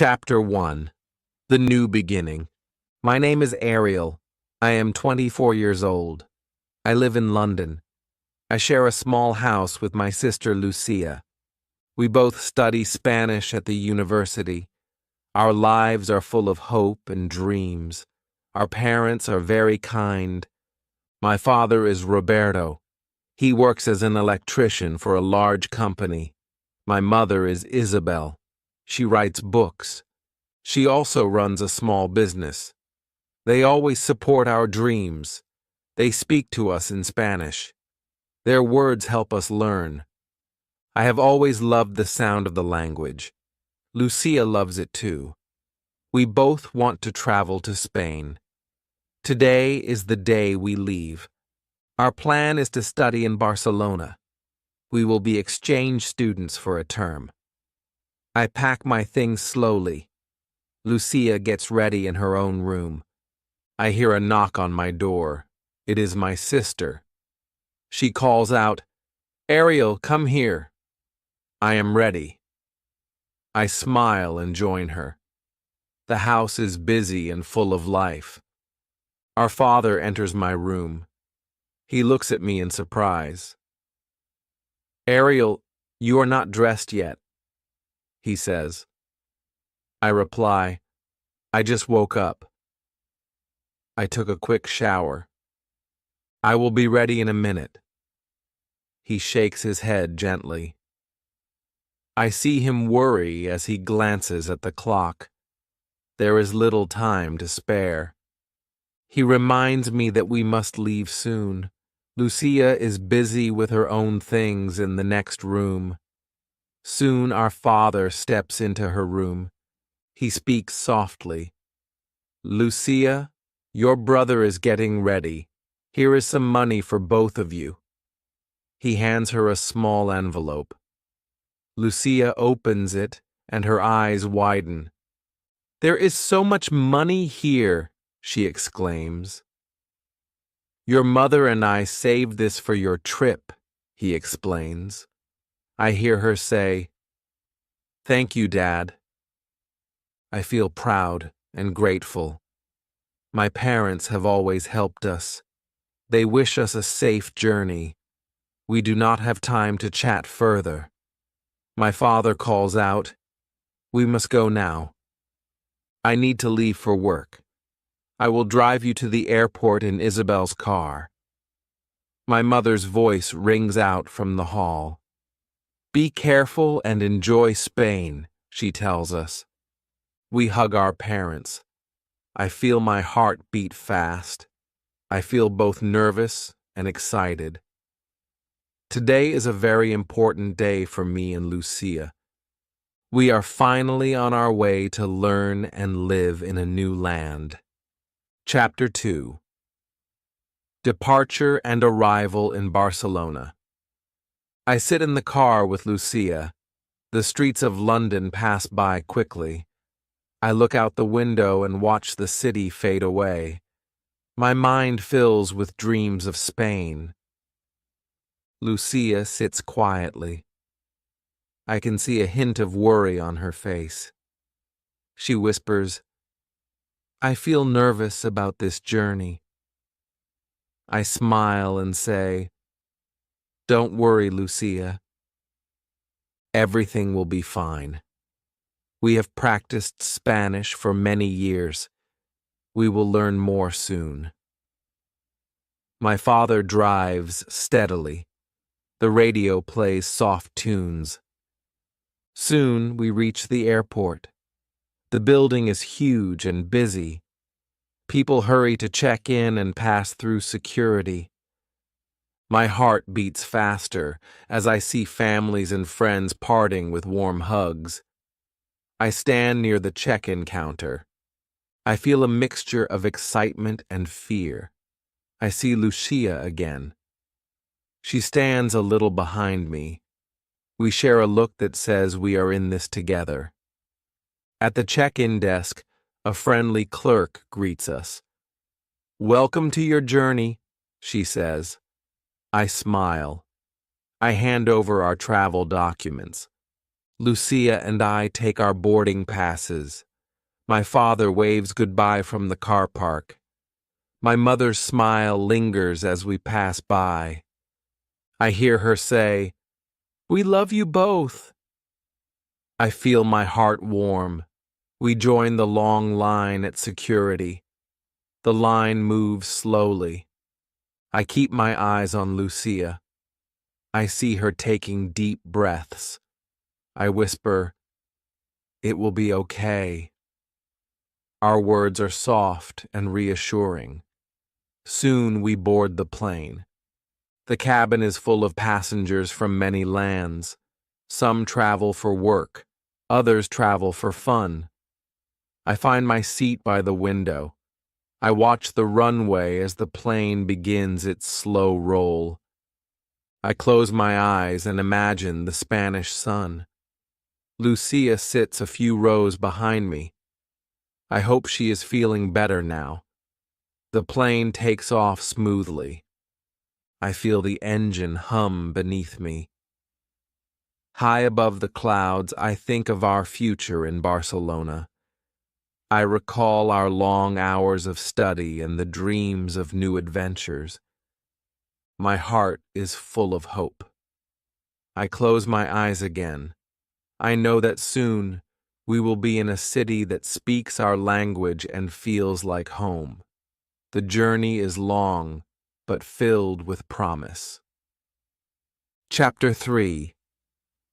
Chapter 1. The New Beginning. My name is Ariel. I am 24 years old. I live in London. I share a small house with my sister Lucia. We both study Spanish at the university. Our lives are full of hope and dreams. Our parents are very kind. My father is Roberto. He works as an electrician for a large company. My mother is Isabel. She writes books. She also runs a small business. They always support our dreams. They speak to us in Spanish. Their words help us learn. I have always loved the sound of the language. Lucia loves it too. We both want to travel to Spain. Today is the day we leave. Our plan is to study in Barcelona. We will be exchange students for a term. I pack my things slowly. Lucia gets ready in her own room. I hear a knock on my door. It is my sister. She calls out, "Ariel, come here." I am ready. I smile and join her. The house is busy and full of life. Our father enters my room. He looks at me in surprise. "Ariel, you are not dressed yet," he says. I reply, "I just woke up. I took a quick shower. I will be ready in a minute." He shakes his head gently. I see him worry as he glances at the clock. There is little time to spare. He reminds me that we must leave soon. Lucia is busy with her own things in the next room. Soon our father steps into her room. He speaks softly. "Lucia, your brother is getting ready. Here is some money for both of you." He hands her a small envelope. Lucia opens it, and her eyes widen. "There is so much money here," she exclaims. "Your mother and I saved this for your trip," he explains. I hear her say, "Thank you, Dad." I feel proud and grateful. My parents have always helped us. They wish us a safe journey. We do not have time to chat further. My father calls out, "We must go now. I need to leave for work. I will drive you to the airport in Isabel's car." My mother's voice rings out from the hall. "Be careful and enjoy Spain," she tells us. We hug our parents. I feel my heart beat fast. I feel both nervous and excited. Today is a very important day for me and Lucia. We are finally on our way to learn and live in a new land. Chapter 2. Departure and Arrival in Barcelona. I sit in the car with Lucia. The streets of London pass by quickly. I look out the window and watch the city fade away. My mind fills with dreams of Spain. Lucia sits quietly. I can see a hint of worry on her face. She whispers, "I feel nervous about this journey." I smile and say, "Don't worry, Lucia. Everything will be fine. We have practiced Spanish for many years. We will learn more soon." My father drives steadily. The radio plays soft tunes. Soon we reach the airport. The building is huge and busy. People hurry to check in and pass through security. My heart beats faster as I see families and friends parting with warm hugs. I stand near the check-in counter. I feel a mixture of excitement and fear. I see Lucia again. She stands a little behind me. We share a look that says we are in this together. At the check-in desk, a friendly clerk greets us. "Welcome to your journey," she says. I smile. I hand over our travel documents. Lucia and I take our boarding passes. My father waves goodbye from the car park. My mother's smile lingers as we pass by. I hear her say, "We love you both." I feel my heart warm. We join the long line at security. The line moves slowly. I keep my eyes on Lucia. I see her taking deep breaths. I whisper, "It will be okay." Our words are soft and reassuring. Soon we board the plane. The cabin is full of passengers from many lands. Some travel for work, others travel for fun. I find my seat by the window. I watch the runway as the plane begins its slow roll. I close my eyes and imagine the Spanish sun. Lucia sits a few rows behind me. I hope she is feeling better now. The plane takes off smoothly. I feel the engine hum beneath me. High above the clouds, I think of our future in Barcelona. I recall our long hours of study and the dreams of new adventures. My heart is full of hope. I close my eyes again. I know that soon we will be in a city that speaks our language and feels like home. The journey is long, but filled with promise. Chapter 3.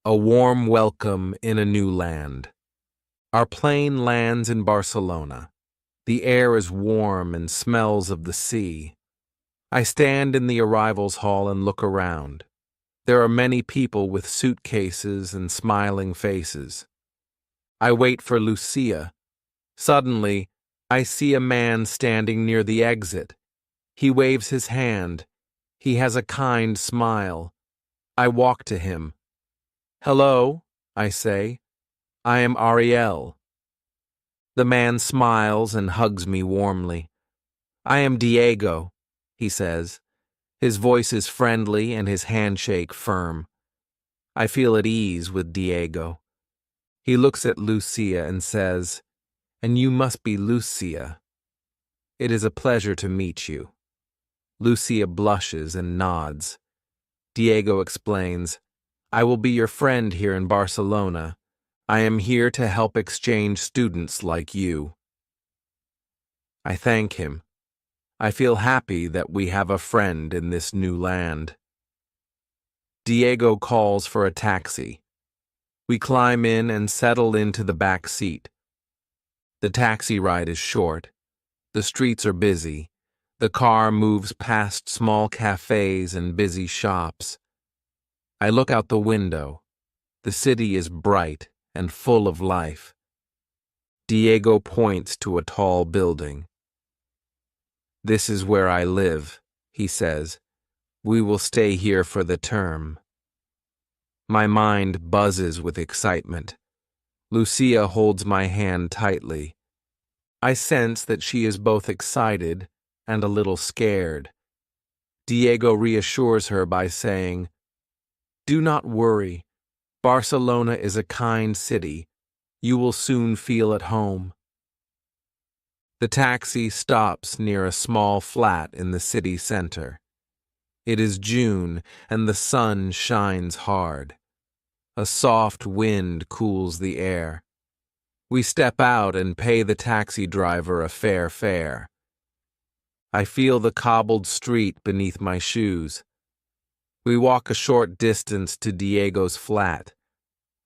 A warm welcome in a new land. Our plane lands in Barcelona. The air is warm and smells of the sea. I stand in the arrivals hall and look around. There are many people with suitcases and smiling faces. I wait for Lucia. Suddenly, I see a man standing near the exit. He waves his hand. He has a kind smile. I walk to him. "Hello," I say. "I am Ariel." The man smiles and hugs me warmly. "I am Diego," he says. His voice is friendly and his handshake firm. I feel at ease with Diego. He looks at Lucia and says, "And you must be Lucia. It is a pleasure to meet you." Lucia blushes and nods. Diego explains, "I will be your friend here in Barcelona. I am here to help exchange students like you." I thank him. I feel happy that we have a friend in this new land. Diego calls for a taxi. We climb in and settle into the back seat. The taxi ride is short. The streets are busy. The car moves past small cafes and busy shops. I look out the window. The city is bright and full of life. Diego points to a tall building. "This is where I live," he says. "We will stay here for the term." My mind buzzes with excitement. Lucia holds my hand tightly. I sense that she is both excited and a little scared. Diego reassures her by saying, "Do not worry. Barcelona is a kind city. You will soon feel at home." The taxi stops near a small flat in the city center. It is June, and the sun shines hard. A soft wind cools the air. We step out and pay the taxi driver a fair fare. I feel the cobbled street beneath my shoes. We walk a short distance to Diego's flat.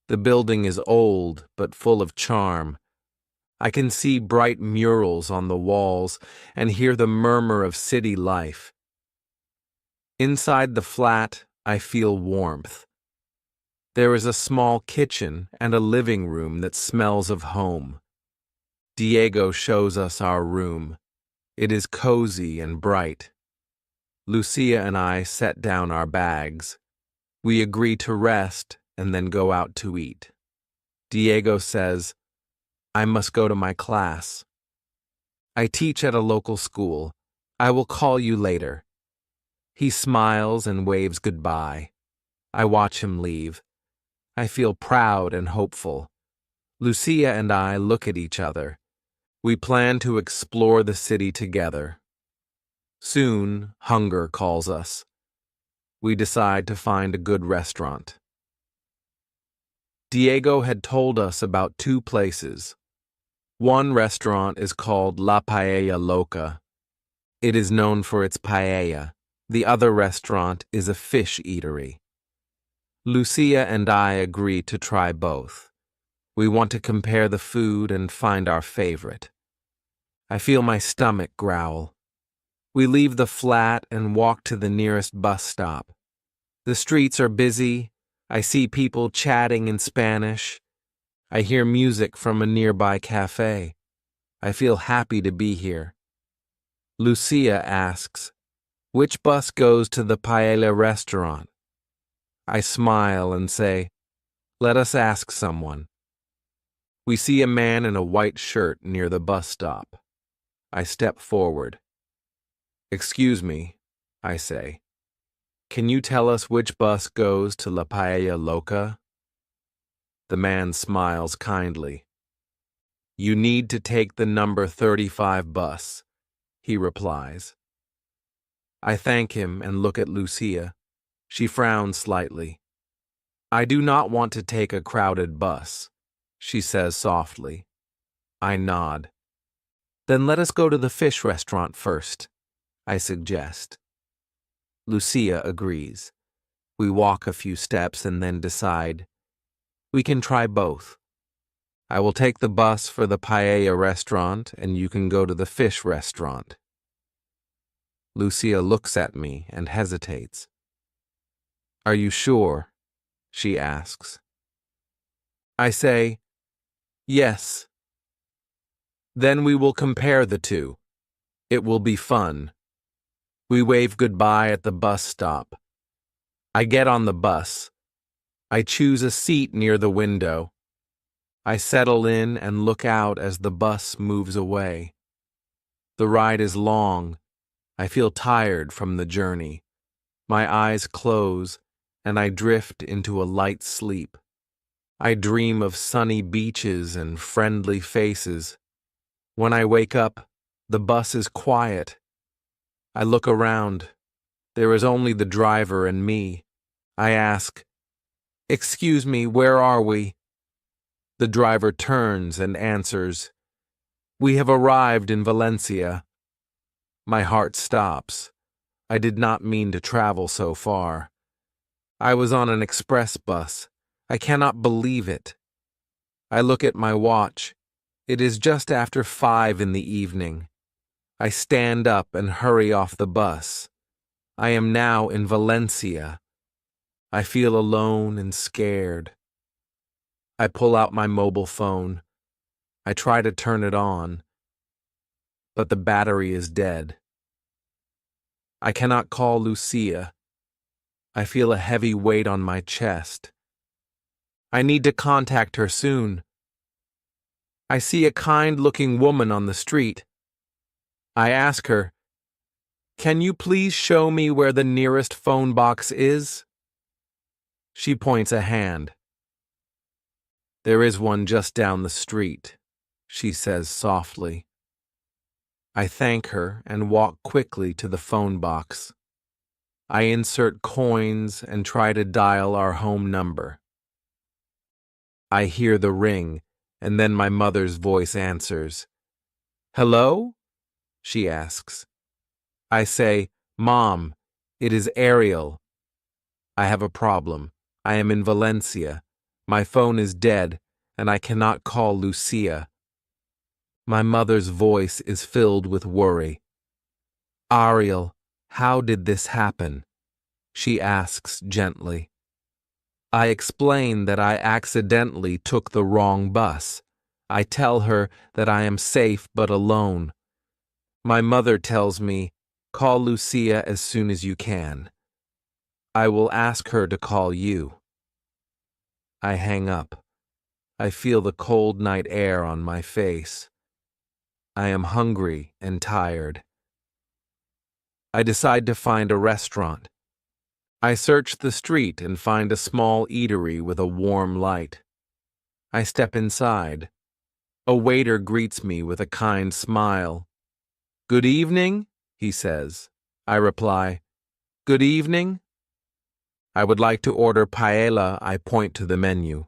The building is old, but full of charm. I can see bright murals on the walls and hear the murmur of city life. Inside the flat, I feel warmth. There is a small kitchen and a living room that smells of home. Diego shows us our room. It is cozy and bright. Lucia and I set down our bags. We agree to rest and then go out to eat. Diego says, "I must go to my class. I teach at a local school. I will call you later." He smiles and waves goodbye. I watch him leave. I feel proud and hopeful. Lucia and I look at each other. We plan to explore the city together. Soon, hunger calls us. We decide to find a good restaurant. Diego had told us about 2 places. One restaurant is called La Paella Loca. It is known for its paella. The other restaurant is a fish eatery. Lucia and I agree to try both. We want to compare the food and find our favorite. I feel my stomach growl. We leave the flat and walk to the nearest bus stop. The streets are busy. I see people chatting in Spanish. I hear music from a nearby cafe. I feel happy to be here. Lucia asks, "Which bus goes to the paella restaurant?" I smile and say, "Let us ask someone." We see a man in a white shirt near the bus stop. I step forward. "Excuse me," I say. "Can you tell us which bus goes to La Paella Loca?" The man smiles kindly. "You need to take the number 35 bus," he replies. I thank him and look at Lucia. She frowns slightly. "I do not want to take a crowded bus," she says softly. I nod. "Then let us go to the fish restaurant first," I suggest. Lucia agrees. We walk a few steps and then decide. We can try both. I will take the bus for the paella restaurant and you can go to the fish restaurant. Lucia looks at me and hesitates. "Are you sure?" she asks. I say, "Yes." "Then we will compare the two. It will be fun." We wave goodbye at the bus stop. I get on the bus. I choose a seat near the window. I settle in and look out as the bus moves away. The ride is long. I feel tired from the journey. My eyes close, and I drift into a light sleep. I dream of sunny beaches and friendly faces. When I wake up, the bus is quiet. I look around. There is only the driver and me. I ask, "Excuse me, where are we?" The driver turns and answers, "We have arrived in Valencia." My heart stops. I did not mean to travel so far. I was on an express bus. I cannot believe it. I look at my watch. It is just after 5 in the evening. I stand up and hurry off the bus. I am now in Valencia. I feel alone and scared. I pull out my mobile phone. I try to turn it on, but the battery is dead. I cannot call Lucia. I feel a heavy weight on my chest. I need to contact her soon. I see a kind-looking woman on the street. I ask her, "Can you please show me where the nearest phone box is?" She points a hand. "There is one just down the street," she says softly. I thank her and walk quickly to the phone box. I insert coins and try to dial our home number. I hear the ring, and then my mother's voice answers. "Hello?" she asks. I say, "Mom, it is Ariel. I have a problem. I am in Valencia. My phone is dead, and I cannot call Lucia." My mother's voice is filled with worry. "Ariel, how did this happen?" she asks gently. I explain that I accidentally took the wrong bus. I tell her that I am safe but alone. My mother tells me, "Call Lucia as soon as you can. I will ask her to call you." I hang up. I feel the cold night air on my face. I am hungry and tired. I decide to find a restaurant. I search the street and find a small eatery with a warm light. I step inside. A waiter greets me with a kind smile. "Good evening," he says. I reply, "Good evening." "I would like to order paella." I point to the menu.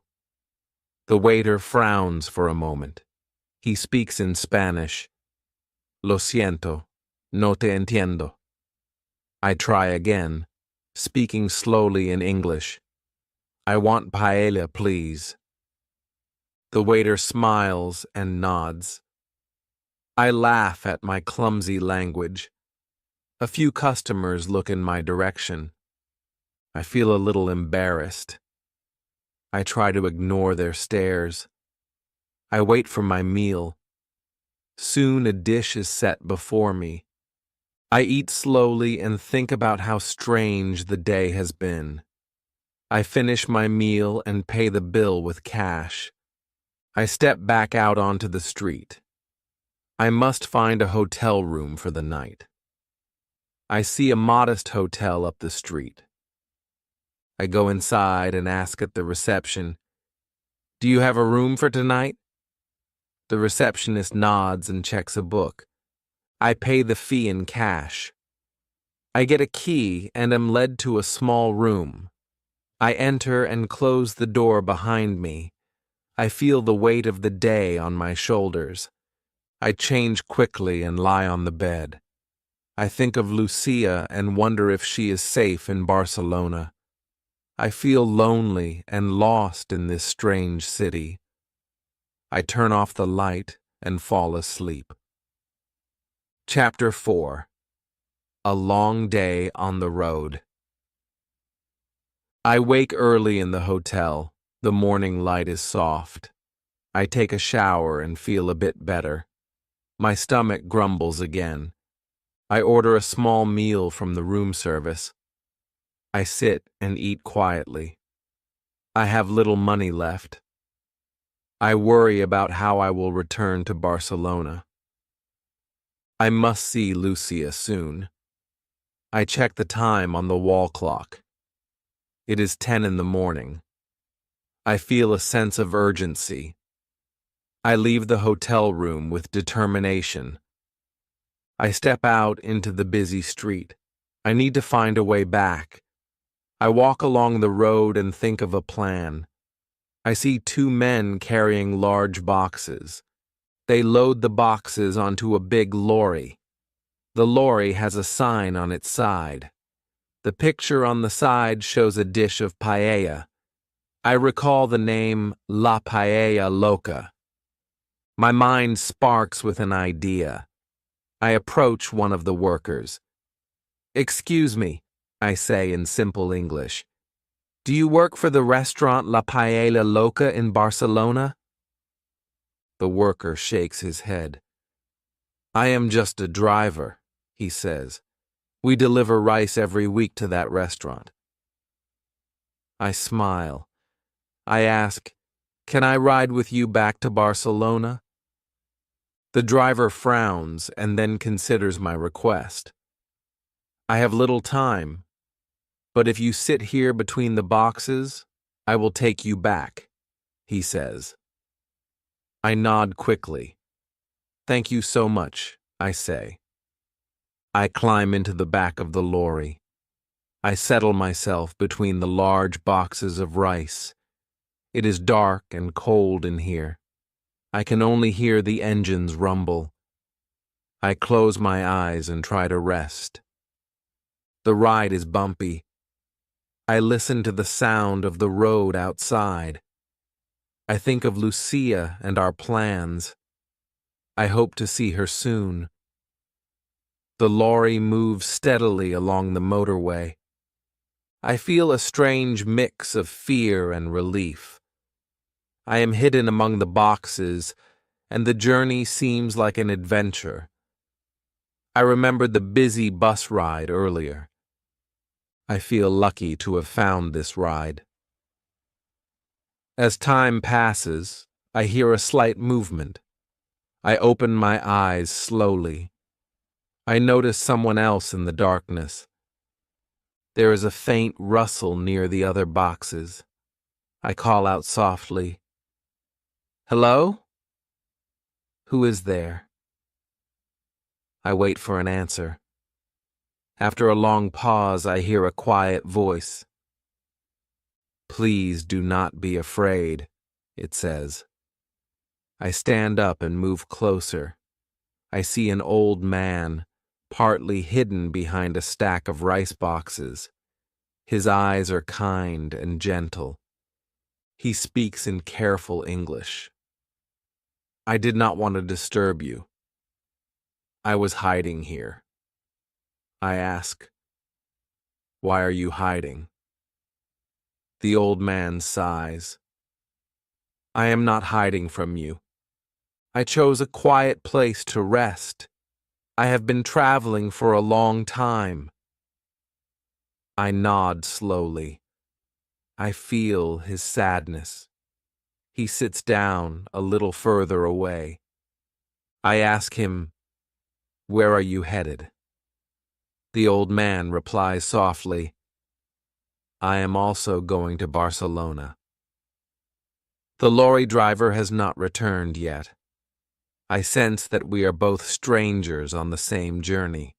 The waiter frowns for a moment. He speaks in Spanish. "Lo siento, no te entiendo." I try again, speaking slowly in English. "I want paella, please." The waiter smiles and nods. I laugh at my clumsy language. A few customers look in my direction. I feel a little embarrassed. I try to ignore their stares. I wait for my meal. Soon a dish is set before me. I eat slowly and think about how strange the day has been. I finish my meal and pay the bill with cash. I step back out onto the street. I must find a hotel room for the night. I see a modest hotel up the street. I go inside and ask at the reception, "Do you have a room for tonight?" The receptionist nods and checks a book. I pay the fee in cash. I get a key and am led to a small room. I enter and close the door behind me. I feel the weight of the day on my shoulders. I change quickly and lie on the bed. I think of Lucia and wonder if she is safe in Barcelona. I feel lonely and lost in this strange city. I turn off the light and fall asleep. Chapter 4. A Long Day on the Road. I wake early in the hotel. The morning light is soft. I take a shower and feel a bit better. My stomach grumbles again. I order a small meal from the room service. I sit and eat quietly. I have little money left. I worry about how I will return to Barcelona. I must see Lucia soon. I check the time on the wall clock. It is 10 in the morning. I feel a sense of urgency. I leave the hotel room with determination. I step out into the busy street. I need to find a way back. I walk along the road and think of a plan. I see two men carrying large boxes. They load the boxes onto a big lorry. The lorry has a sign on its side. The picture on the side shows a dish of paella. I recall the name La Paella Loca. My mind sparks with an idea. I approach one of the workers. "Excuse me," I say in simple English. "Do you work for the restaurant La Paella Loca in Barcelona?" The worker shakes his head. "I am just a driver," he says. "We deliver rice every week to that restaurant." I smile. I ask, "Can I ride with you back to Barcelona?" The driver frowns and then considers my request. "I have little time, but if you sit here between the boxes, I will take you back," he says. I nod quickly. "Thank you so much," I say. I climb into the back of the lorry. I settle myself between the large boxes of rice. It is dark and cold in here. I can only hear the engines rumble. I close my eyes and try to rest. The ride is bumpy. I listen to the sound of the road outside. I think of Lucia and our plans. I hope to see her soon. The lorry moves steadily along the motorway. I feel a strange mix of fear and relief. I am hidden among the boxes, and the journey seems like an adventure. I remember the busy bus ride earlier. I feel lucky to have found this ride. As time passes, I hear a slight movement. I open my eyes slowly. I notice someone else in the darkness. There is a faint rustle near the other boxes. I call out softly, "Hello? Who is there?" I wait for an answer. After a long pause, I hear a quiet voice. "Please do not be afraid," it says. I stand up and move closer. I see an old man, partly hidden behind a stack of rice boxes. His eyes are kind and gentle. He speaks in careful English. "I did not want to disturb you. I was hiding here." I ask, "Why are you hiding?" The old man sighs. "I am not hiding from you. I chose a quiet place to rest. I have been traveling for a long time." I nod slowly. I feel his sadness. He sits down a little further away. I ask him, "Where are you headed?" The old man replies softly, "I am also going to Barcelona." The lorry driver has not returned yet. I sense that we are both strangers on the same journey.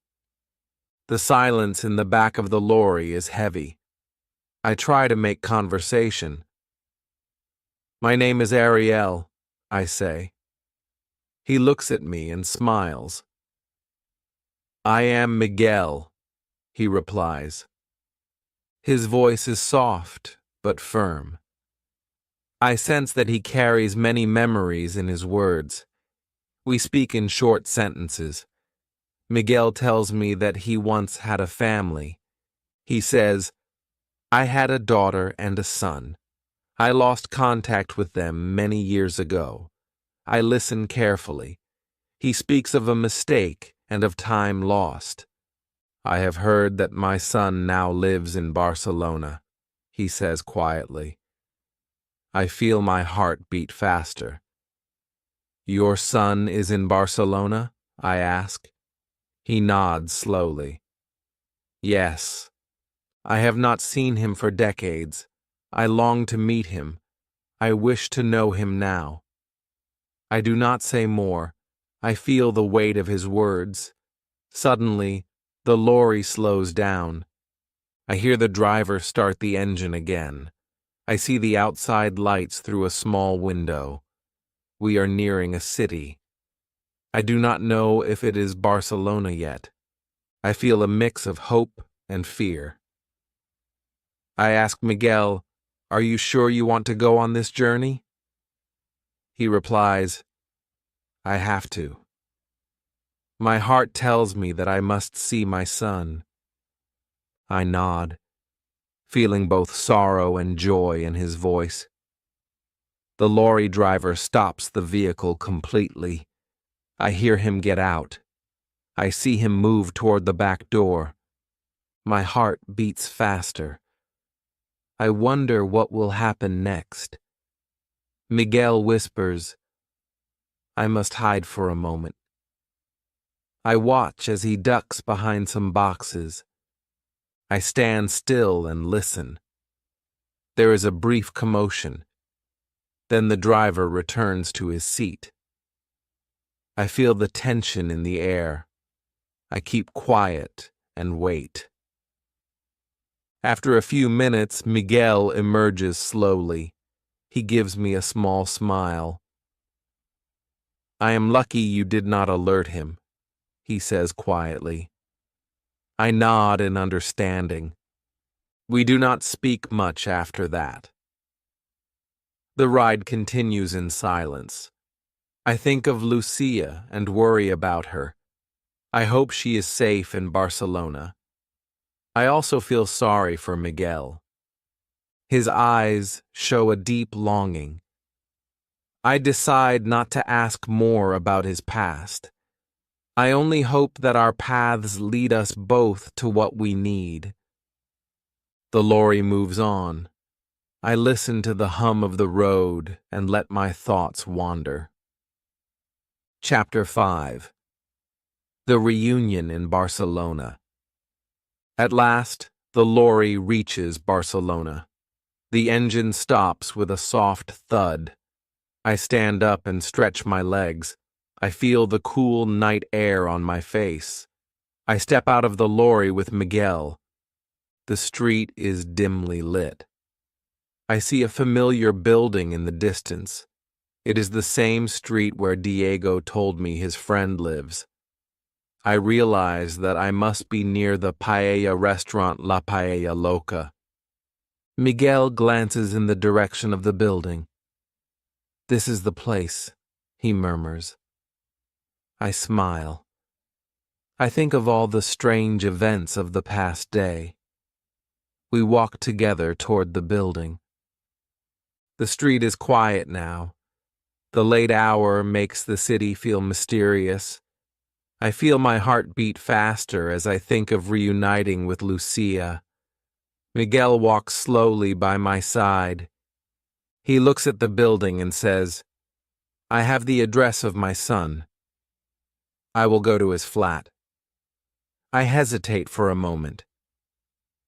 The silence in the back of the lorry is heavy. I try to make conversation. "My name is Ariel," I say. He looks at me and smiles. "I am Miguel," he replies. His voice is soft but firm. I sense that he carries many memories in his words. We speak in short sentences. Miguel tells me that he once had a family. He says, "I had a daughter and a son. I lost contact with them many years ago." I listen carefully. He speaks of a mistake and of time lost. "I have heard that my son now lives in Barcelona," he says quietly. I feel my heart beat faster. "Your son is in Barcelona?" I ask. He nods slowly. "Yes. I have not seen him for decades. I long to meet him. I wish to know him now." I do not say more. I feel the weight of his words. Suddenly, the lorry slows down. I hear the driver start the engine again. I see the outside lights through a small window. We are nearing a city. I do not know if it is Barcelona yet. I feel a mix of hope and fear. I ask Miguel, "Are you sure you want to go on this journey?" He replies, "I have to." My heart tells me that I must see my son. I nod, feeling both sorrow and joy in his voice. The lorry driver stops the vehicle completely. I hear him get out. I see him move toward the back door. My heart beats faster. I wonder what will happen next. Miguel whispers, "I must hide for a moment." I watch as he ducks behind some boxes. I stand still and listen. There is a brief commotion. Then the driver returns to his seat. I feel the tension in the air. I keep quiet and wait. After a few minutes, Miguel emerges slowly. He gives me a small smile. "I am lucky you did not alert him," he says quietly. I nod in understanding. We do not speak much after that. The ride continues in silence. I think of Lucia and worry about her. I hope she is safe in Barcelona. I also feel sorry for Miguel. His eyes show a deep longing. I decide not to ask more about his past. I only hope that our paths lead us both to what we need. The lorry moves on. I listen to the hum of the road and let my thoughts wander. Chapter 5. The Reunion in Barcelona. At last, The lorry reaches Barcelona. The engine stops with a soft thud. I stand up and stretch my legs. I feel the cool night air on my face. I step out of the lorry with Miguel. The street is dimly lit. I see a familiar building in the distance. It is the same street where Diego told me his friend lives. I realize that I must be near the paella restaurant La Paella Loca. Miguel glances in the direction of the building. "This is the place," he murmurs. I smile. I think of all the strange events of the past day. We walk together toward the building. The street is quiet now. The late hour makes the city feel mysterious. I feel my heart beat faster as I think of reuniting with Lucia. Miguel walks slowly by my side. He looks at the building and says, "I have the address of my son. I will go to his flat." I hesitate for a moment.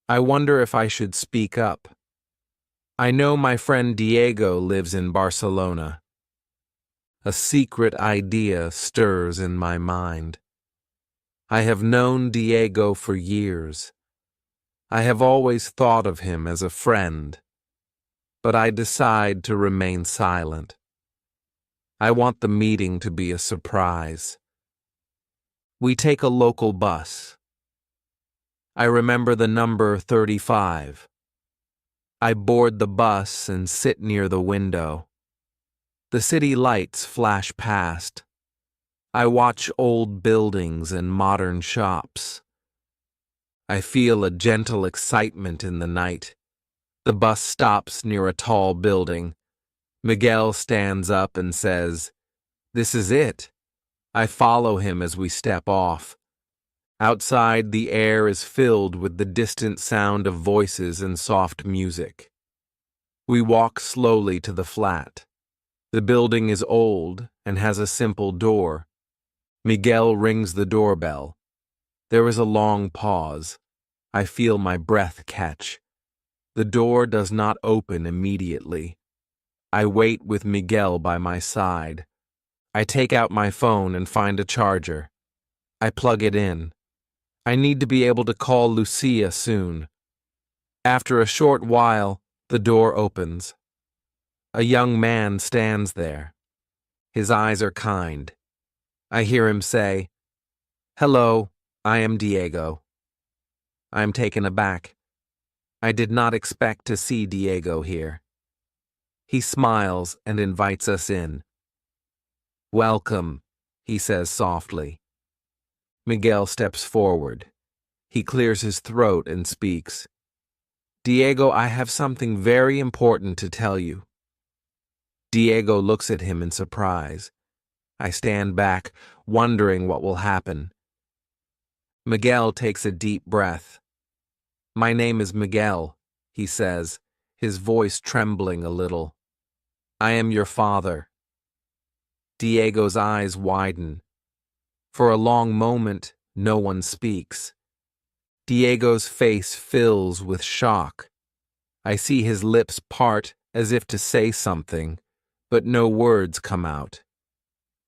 I wonder if I should speak up. I know my friend Diego lives in Barcelona. A secret idea stirs in my mind. I have known Diego for years. I have always thought of him as a friend, but I decide to remain silent. I want the meeting to be a surprise. We take a local bus. I remember the number 35. I board the bus and sit near the window. The city lights flash past. I watch old buildings and modern shops. I feel a gentle excitement in the night. The bus stops near a tall building. Miguel stands up and says, "This is it." I follow him as we step off. Outside, the air is filled with the distant sound of voices and soft music. We walk slowly to the flat. The building is old and has a simple door. Miguel rings the doorbell. There is a long pause. I feel my breath catch. The door does not open immediately. I wait with Miguel by my side. I take out my phone and find a charger. I plug it in. I need to be able to call Lucia soon. After a short while, the door opens. A young man stands there. His eyes are kind. I hear him say, "Hello, I am Diego." I am taken aback. I did not expect to see Diego here. He smiles and invites us in. "Welcome," he says softly. Miguel steps forward. He clears his throat and speaks. "Diego, I have something very important to tell you." Diego looks at him in surprise. I stand back, wondering what will happen. Miguel takes a deep breath. "My name is Miguel," he says, his voice trembling a little. "I am your father." Diego's eyes widen. For a long moment, no one speaks. Diego's face fills with shock. I see his lips part as if to say something, but no words come out.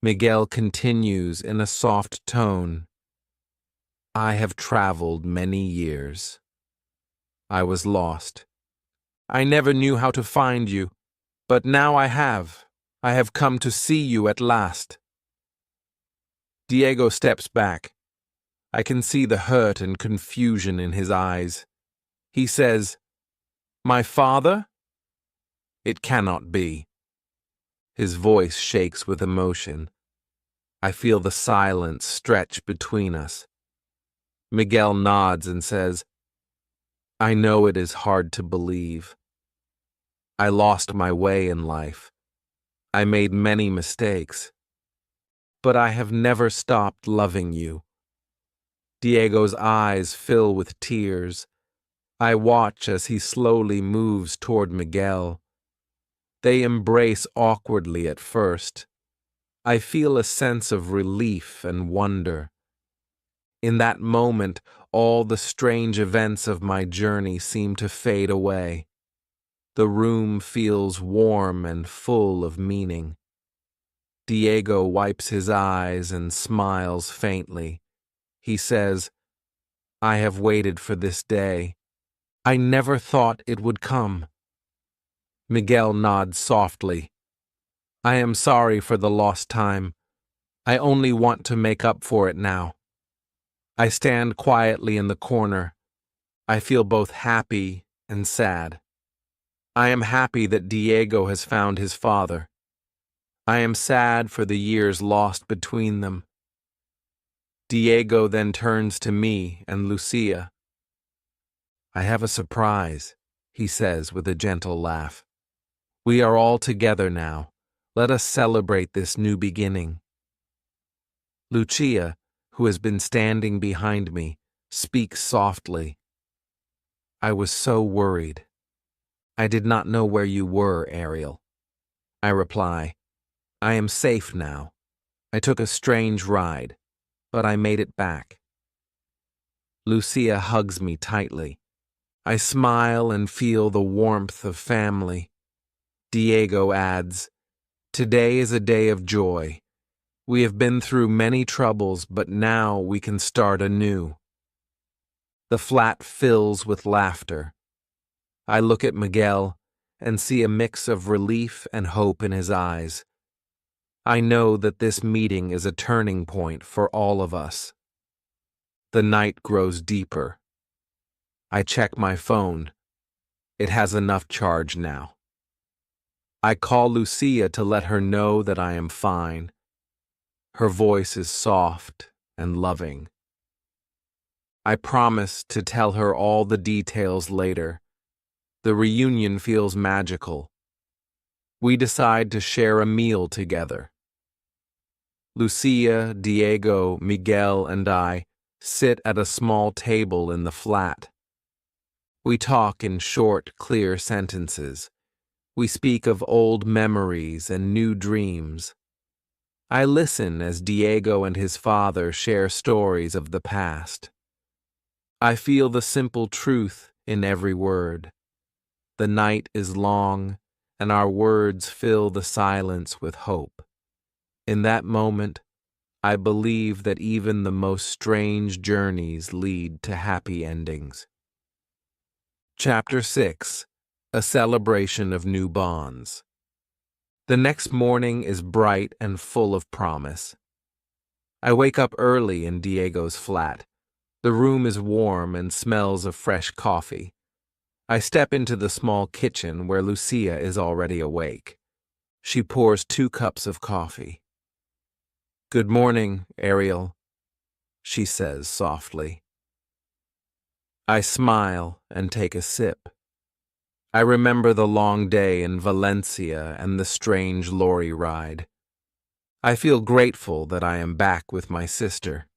Miguel continues in a soft tone. "I have traveled many years. I was lost. I never knew how to find you, but now I have. I have come to see you at last." Diego steps back. I can see the hurt and confusion in his eyes. He says, "My father? It cannot be." His voice shakes with emotion. I feel the silence stretch between us. Miguel nods and says, "I know it is hard to believe. I lost my way in life. I made many mistakes. But I have never stopped loving you." Diego's eyes fill with tears. I watch as he slowly moves toward Miguel. They embrace awkwardly at first. I feel a sense of relief and wonder. In that moment, all the strange events of my journey seem to fade away. The room feels warm and full of meaning. Diego wipes his eyes and smiles faintly. He says, "I have waited for this day. I never thought it would come." Miguel nods softly. "I am sorry for the lost time. I only want to make up for it now." I stand quietly in the corner. I feel both happy and sad. I am happy that Diego has found his father. I am sad for the years lost between them. Diego then turns to me and Lucia. "I have a surprise," he says with a gentle laugh. "We are all together now. Let us celebrate this new beginning." Lucia, who has been standing behind me, speaks softly. "I was so worried. I did not know where you were, Ariel." I reply, "I am safe now. I took a strange ride, but I made it back." Lucia hugs me tightly. I smile and feel the warmth of family. Diego adds, "Today is a day of joy. We have been through many troubles, but now we can start anew." The flat fills with laughter. I look at Miguel and see a mix of relief and hope in his eyes. I know that this meeting is a turning point for all of us. The night grows deeper. I check my phone. It has enough charge now. I call Lucia to let her know that I am fine. Her voice is soft and loving. I promise to tell her all the details later. The reunion feels magical. We decide to share a meal together. Lucia, Diego, Miguel, and I sit at a small table in the flat. We talk in short, clear sentences. We speak of old memories and new dreams. I listen as Diego and his father share stories of the past. I feel the simple truth in every word. The night is long, and our words fill the silence with hope. In that moment, I believe that even the most strange journeys lead to happy endings. Chapter 6: A Celebration of New Bonds. The next morning is bright and full of promise. I wake up early in Diego's flat. The room is warm and smells of fresh coffee. I step into the small kitchen where Lucia is already awake. She pours 2 cups of coffee. "Good morning, Ariel," she says softly. I smile and take a sip. I remember the long day in Valencia and the strange lorry ride. I feel grateful that I am back with my sister.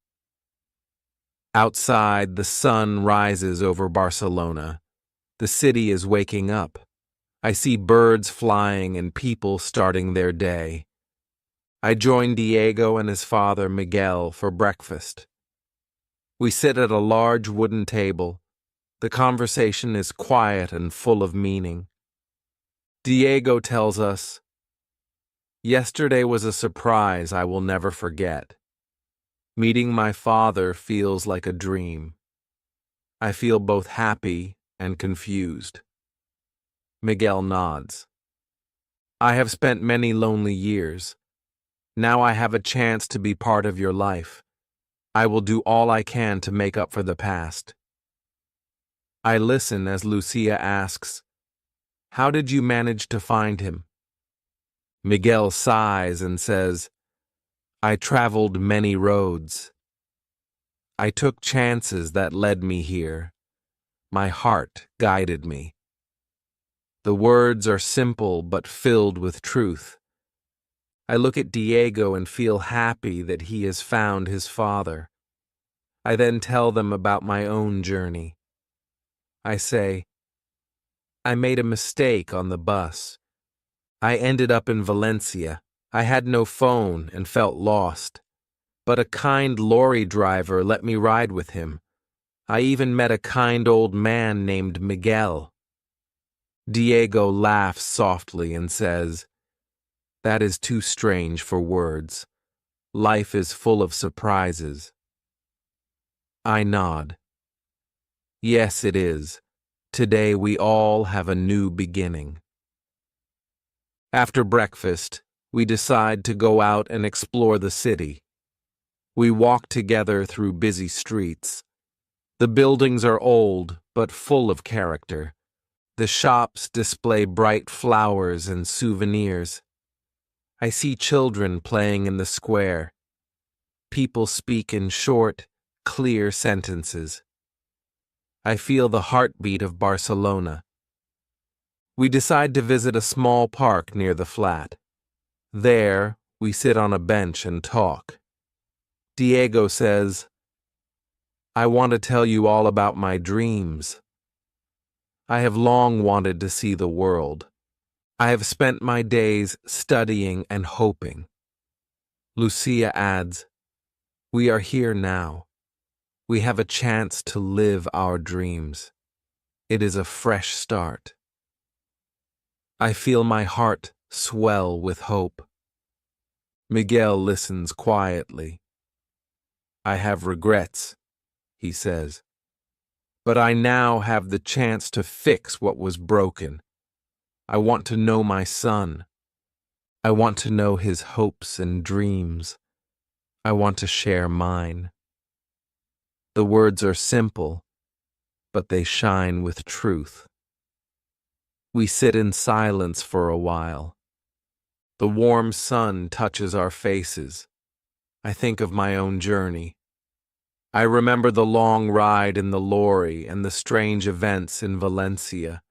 Outside, the sun rises over Barcelona. The city is waking up. I see birds flying and people starting their day. I join Diego and his father Miguel for breakfast. We sit at a large wooden table. The conversation is quiet and full of meaning. Diego tells us, "Yesterday was a surprise I will never forget. Meeting my father feels like a dream. I feel both happy and confused." Miguel nods. "I have spent many lonely years. Now I have a chance to be part of your life. I will do all I can to make up for the past." I listen as Lucia asks, "How did you manage to find him?" Miguel sighs and says, "I traveled many roads. I took chances that led me here. My heart guided me." The words are simple but filled with truth. I look at Diego and feel happy that he has found his father. I then tell them about my own journey. I say, "I made a mistake on the bus. I ended up in Valencia. I had no phone and felt lost. but a kind lorry driver let me ride with him. I even met a kind old man named Miguel. Diego laughs softly and says, "That is too strange for words. Life is full of surprises." I nod. Yes, it is. Today we all have a new beginning. After breakfast, we decide to go out and explore the city. We walk together through busy streets. The buildings are old, but full of character. The shops display bright flowers and souvenirs. I see children playing in the square. People speak in short, clear sentences. I feel the heartbeat of Barcelona. We decide to visit a small park near the flat. There, we sit on a bench and talk. Diego says, "I want to tell you all about my dreams. I have long wanted to see the world. I have spent my days studying and hoping." Lucia adds, "We are here now. We have a chance to live our dreams. It is a fresh start." I feel my heart swell with hope. Miguel listens quietly. "I have regrets," he says, "but I now have the chance to fix what was broken. I want to know my son. I want to know his hopes and dreams. I want to share mine." The words are simple, but they shine with truth. We sit in silence for a while. The warm sun touches our faces. I think of my own journey. I remember the long ride in the lorry and the strange events in Valencia.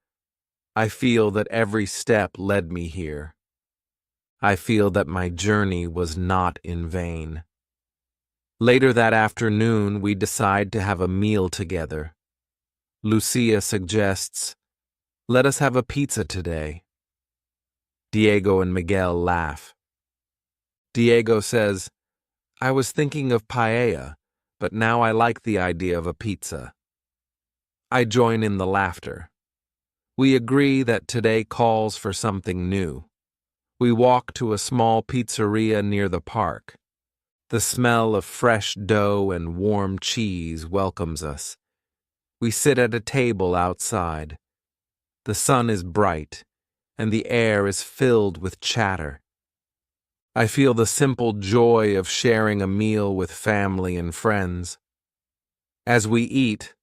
I feel that every step led me here. I feel that my journey was not in vain. Later that afternoon, we decide to have a meal together. Lucia suggests, "Let us have a pizza today." Diego and Miguel laugh. Diego says, "I was thinking of paella, but now I like the idea of a pizza." I join in the laughter. We agree that today calls for something new. We walk to a small pizzeria near the park. The smell of fresh dough and warm cheese welcomes us. We sit at a table outside. The sun is bright, and the air is filled with chatter. I feel the simple joy of sharing a meal with family and friends. As we eat,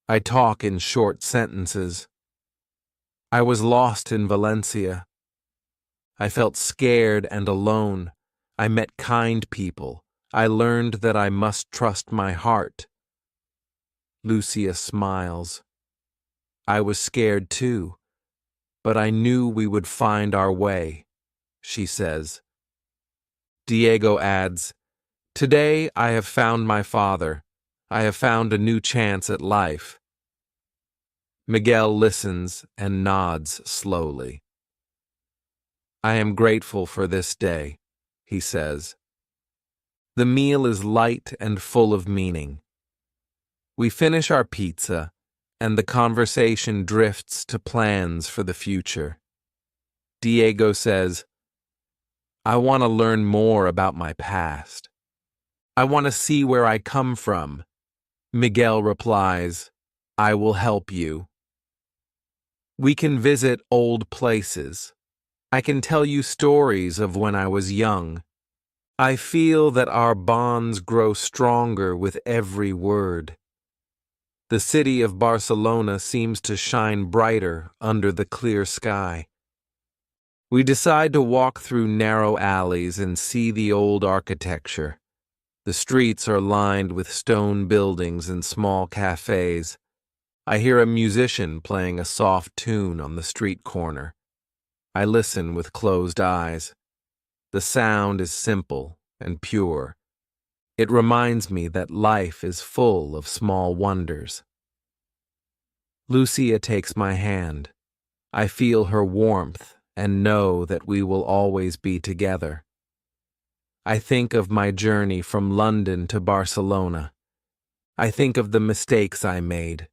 I talk in short sentences. I was lost in Valencia. I felt scared and alone. I met kind people. I learned that I must trust my heart. Lucia smiles. I was scared too, but I knew we would find our way, she says. Diego adds, "Today I have found my father. I have found a new chance at life." Miguel listens and nods slowly. "I am grateful for this day," he says. The meal is light and full of meaning. We finish our pizza, and the conversation drifts to plans for the future. Diego says, "I want to learn more about my past. I want to see where I come from." Miguel replies, "I will help you." We can visit old places. I can tell you stories of when I was young. I feel that our bonds grow stronger with every word. The city of Barcelona seems to shine brighter under the clear sky. We decide to walk through narrow alleys and see the old architecture. The streets are lined with stone buildings and small cafes. I hear a musician playing a soft tune on the street corner. I listen with closed eyes. The sound is simple and pure. It reminds me that life is full of small wonders. Lucia takes my hand. I feel her warmth and know that we will always be together. I think of my journey from London to Barcelona. I think of the mistakes I made.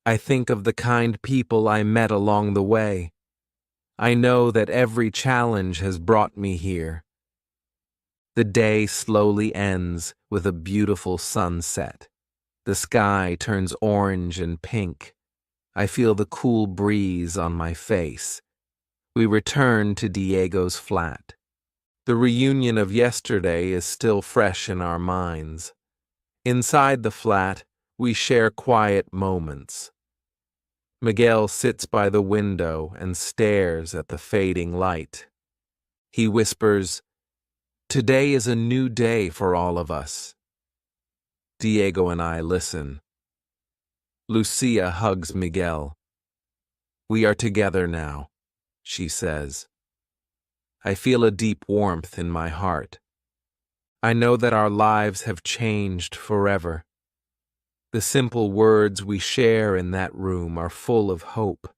I think of the kind people I met along the way. I know that every challenge has brought me here. The day slowly ends with a beautiful sunset. The sky turns orange and pink. I feel the cool breeze on my face. We return to Diego's flat. The reunion of yesterday is still fresh in our minds. Inside the flat, we share quiet moments. Miguel sits by the window and stares at the fading light. He whispers, "Today is a new day for all of us." Diego and I listen. Lucia hugs Miguel. "We are together now," she says. I feel a deep warmth in my heart. I know that our lives have changed forever. The simple words we share in that room are full of hope.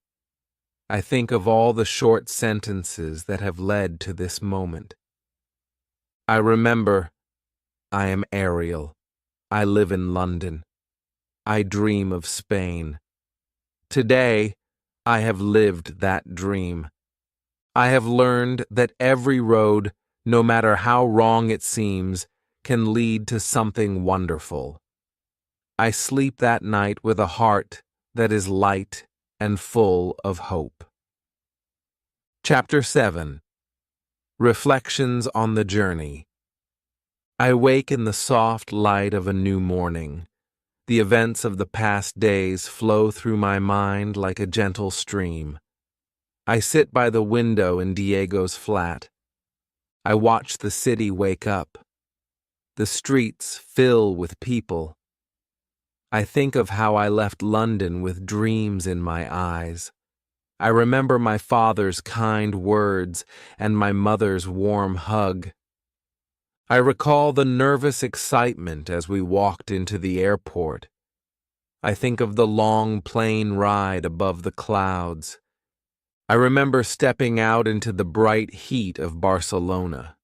I think of all the short sentences that have led to this moment. I remember, I am Ariel. I live in London. I dream of Spain. Today, I have lived that dream. I have learned that every road, no matter how wrong it seems, can lead to something wonderful. I sleep that night with a heart that is light and full of hope. Chapter 7. Reflections on the Journey. I wake in the soft light of a new morning. The events of the past days flow through my mind like a gentle stream. I sit by the window in Diego's flat. I watch the city wake up. The streets fill with people. I think of how I left London with dreams in my eyes. I remember my father's kind words and my mother's warm hug. I recall the nervous excitement as we walked into the airport. I think of the long plane ride above the clouds. I remember stepping out into the bright heat of Barcelona.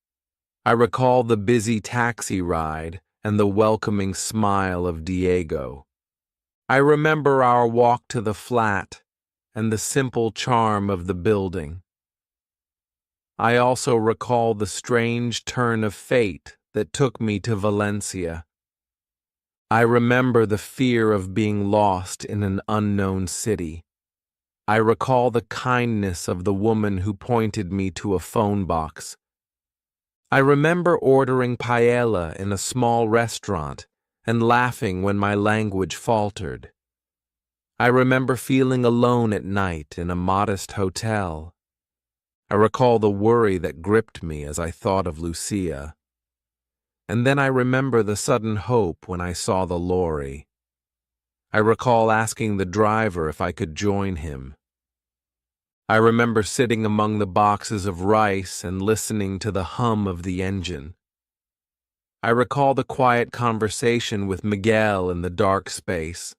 I recall the busy taxi ride and the welcoming smile of Diego. I remember our walk to the flat and the simple charm of the building. I also recall the strange turn of fate that took me to Valencia. I remember the fear of being lost in an unknown city. I recall the kindness of the woman who pointed me to a phone box. I remember ordering paella in a small restaurant and laughing when my language faltered. I remember feeling alone at night in a modest hotel. I recall the worry that gripped me as I thought of Lucia. And then I remember the sudden hope when I saw the lorry. I recall asking the driver if I could join him. I remember sitting among the boxes of rice and listening to the hum of the engine. I recall the quiet conversation with Miguel in the dark space.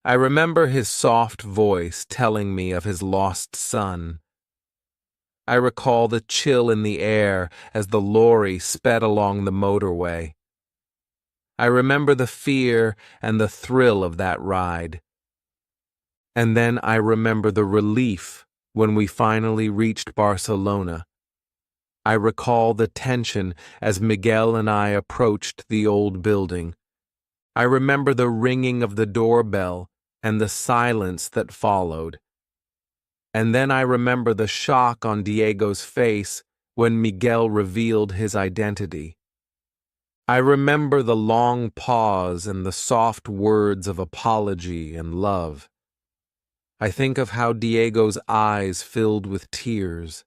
I remember his soft voice telling me of his lost son. I recall the chill in the air as the lorry sped along the motorway. I remember the fear and the thrill of that ride. And then I remember the relief when we finally reached Barcelona. I recall the tension as Miguel and I approached the old building. I remember the ringing of the doorbell and the silence that followed. And then I remember the shock on Diego's face when Miguel revealed his identity. I remember the long pause and the soft words of apology and love. I think of how Diego's eyes filled with tears.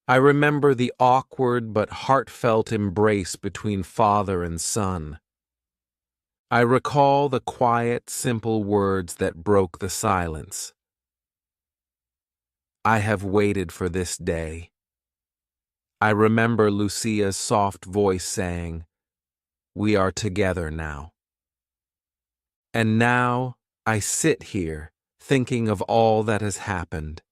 I remember the awkward but heartfelt embrace between father and son. I recall the quiet, simple words that broke the silence. I have waited for this day. I remember Lucia's soft voice saying, "We are together now." And now I sit here, thinking of all that has happened.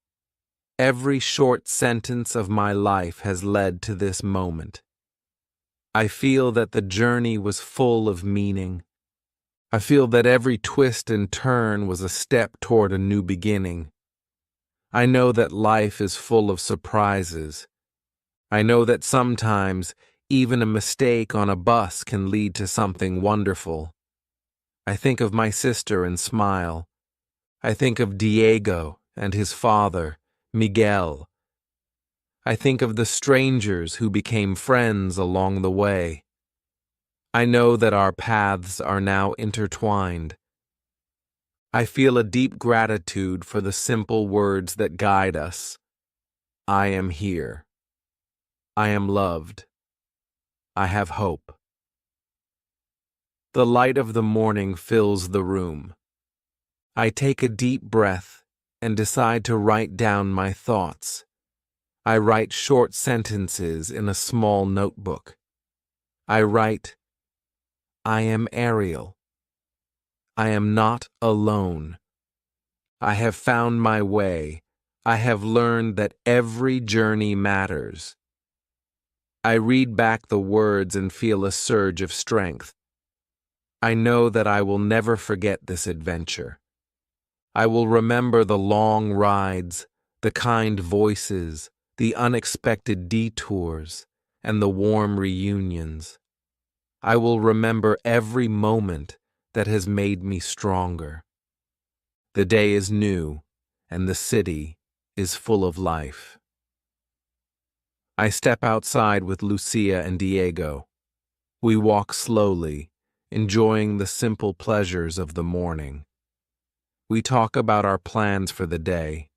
Every short sentence of my life has led to this moment. I feel that the journey was full of meaning. I feel that every twist and turn was a step toward a new beginning. I know that life is full of surprises. I know that sometimes even a mistake on a bus can lead to something wonderful. I think of my sister and smile. I think of Diego and his father, Miguel. I think of the strangers who became friends along the way. I know that our paths are now intertwined. I feel a deep gratitude for the simple words that guide us. I am here. I am loved. I have hope. The light of the morning fills the room. I take a deep breath and decide to write down my thoughts. I write short sentences in a small notebook. I write, I am Ariel. I am not alone. I have found my way. I have learned that every journey matters. I read back the words and feel a surge of strength. I know that I will never forget this adventure. I will remember the long rides, the kind voices, the unexpected detours, and the warm reunions. I will remember every moment that has made me stronger. The day is new, and the city is full of life. I step outside with Lucia and Diego. We walk slowly, enjoying the simple pleasures of the morning. We talk about our plans for the day.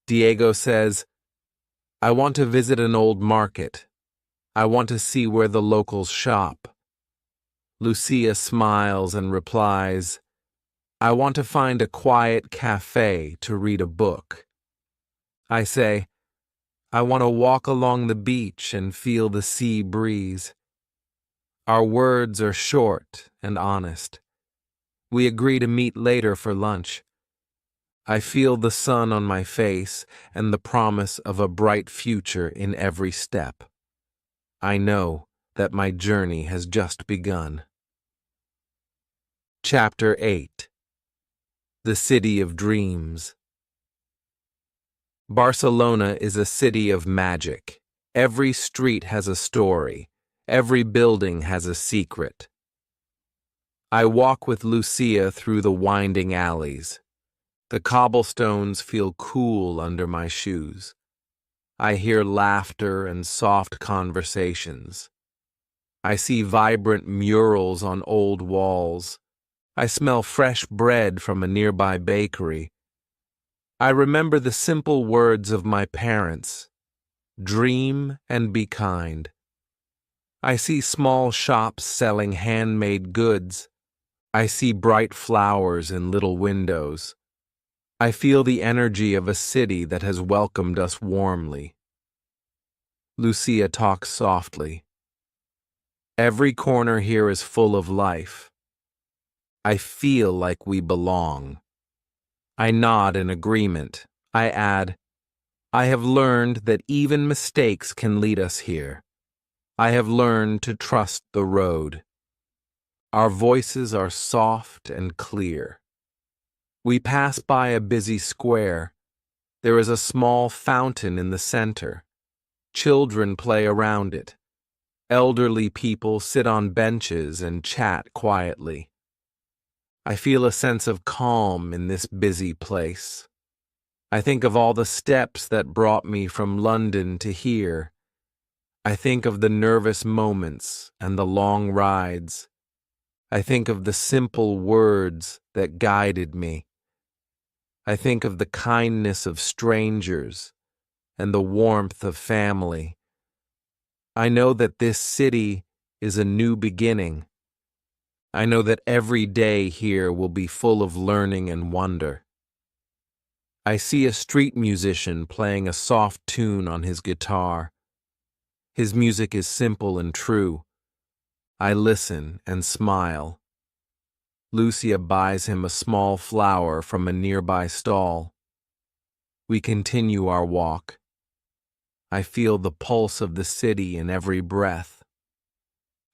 Diego says, I want to visit an old market. I want to see where the locals shop. Lucia smiles and replies, I want to find a quiet cafe to read a book. I say, I want to walk along the beach and feel the sea breeze. Our words are short and honest. We agree to meet later for lunch. I feel the sun on my face and the promise of a bright future in every step. I know that my journey has just begun. Chapter 8. The City of Dreams. Barcelona is a city of magic. Every street has a story. Every building has a secret. I walk with Lucia through the winding alleys. The cobblestones feel cool under my shoes. I hear laughter and soft conversations. I see vibrant murals on old walls. I smell fresh bread from a nearby bakery. I remember the simple words of my parents. Dream and be kind. I see small shops selling handmade goods. I see bright flowers in little windows. I feel the energy of a city that has welcomed us warmly. Lucia talks softly. Every corner here is full of life. I feel like we belong. I nod in agreement. I add, I have learned that even mistakes can lead us here. I have learned to trust the road. Our voices are soft and clear. We pass by a busy square. There is a small fountain in the center. Children play around it. Elderly people sit on benches and chat quietly. I feel a sense of calm in this busy place. I think of all the steps that brought me from London to here. I think of the nervous moments and the long rides. I think of the simple words that guided me. I think of the kindness of strangers and the warmth of family. I know that this city is a new beginning. I know that every day here will be full of learning and wonder. I see a street musician playing a soft tune on his guitar. His music is simple and true. I listen and smile. Lucia buys him a small flower from a nearby stall. We continue our walk. I feel the pulse of the city in every breath.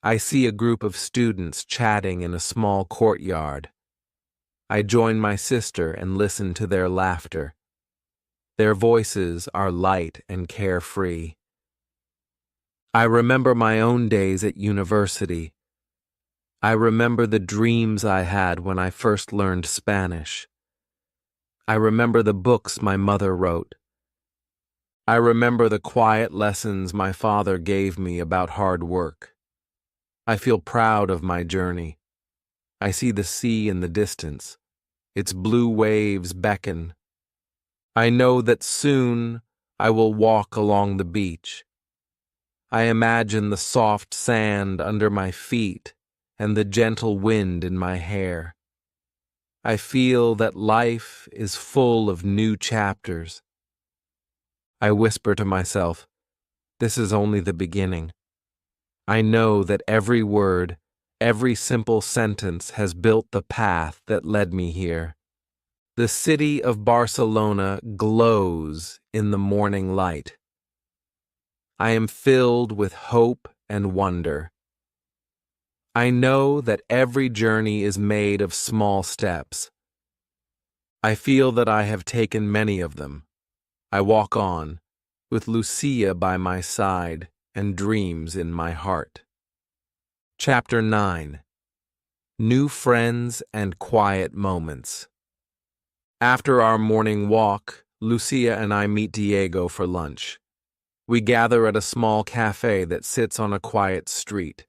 I see a group of students chatting in a small courtyard. I join my sister and listen to their laughter. Their voices are light and carefree. I remember my own days at university. I remember the dreams I had when I first learned Spanish. I remember the books my mother wrote. I remember the quiet lessons my father gave me about hard work. I feel proud of my journey. I see the sea in the distance. Its blue waves beckon. I know that soon I will walk along the beach. I imagine the soft sand under my feet and the gentle wind in my hair. I feel that life is full of new chapters. I whisper to myself, this is only the beginning. I know that every word, every simple sentence has built the path that led me here. The city of Barcelona glows in the morning light. I am filled with hope and wonder. I know that every journey is made of small steps. I feel that I have taken many of them. I walk on, with Lucia by my side and dreams in my heart. Chapter 9. New Friends and Quiet Moments. After our morning walk, Lucia and I meet Diego for lunch. We gather at a small cafe that sits on a quiet street.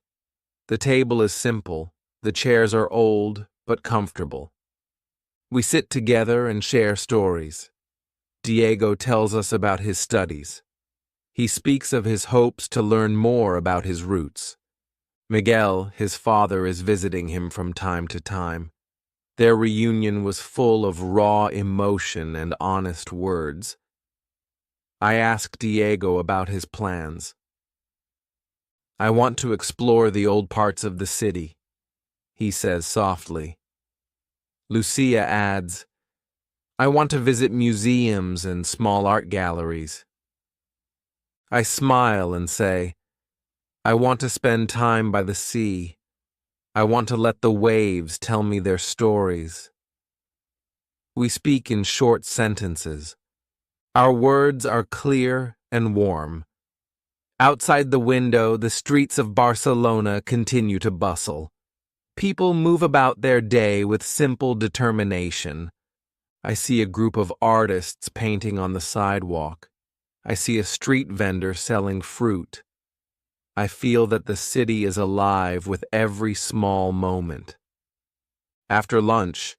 The table is simple, the chairs are old but comfortable. We sit together and share stories. Diego tells us about his studies. He speaks of his hopes to learn more about his roots. Miguel, his father, is visiting him from time to time. Their reunion was full of raw emotion and honest words. I ask Diego about his plans. I want to explore the old parts of the city, he says softly. Lucia adds, I want to visit museums and small art galleries. I smile and say, I want to spend time by the sea. I want to let the waves tell me their stories. We speak in short sentences. Our words are clear and warm. Outside the window, the streets of Barcelona continue to bustle. People move about their day with simple determination. I see a group of artists painting on the sidewalk. I see a street vendor selling fruit. I feel that the city is alive with every small moment. After lunch,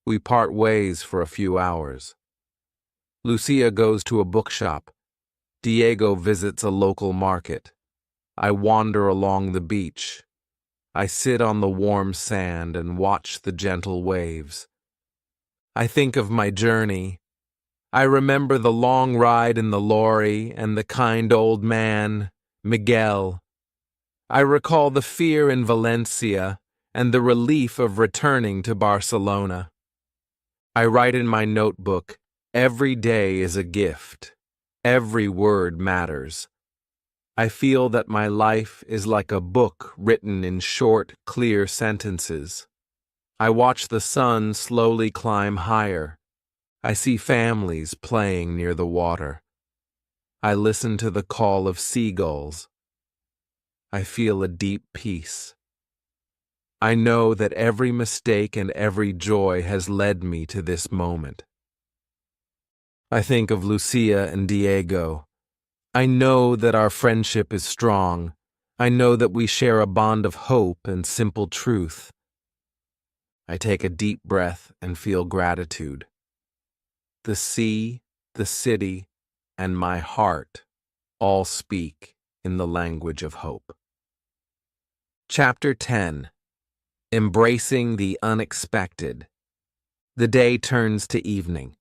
we part ways for a few hours. Lucia goes to a bookshop. Diego visits a local market. I wander along the beach. I sit on the warm sand and watch the gentle waves. I think of my journey. I remember the long ride in the lorry and the kind old man, Miguel. I recall the fear in Valencia and the relief of returning to Barcelona. I write in my notebook, every day is a gift. Every word matters. I feel that my life is like a book written in short, clear sentences. I watch the sun slowly climb higher. I see families playing near the water. I listen to the call of seagulls. I feel a deep peace. I know that every mistake and every joy has led me to this moment. I think of Lucia and Diego. I know that our friendship is strong. I know that we share a bond of hope and simple truth. I take a deep breath and feel gratitude. The sea, the city, and my heart all speak in the language of hope. Chapter 10. Embracing the Unexpected. The day turns to evening.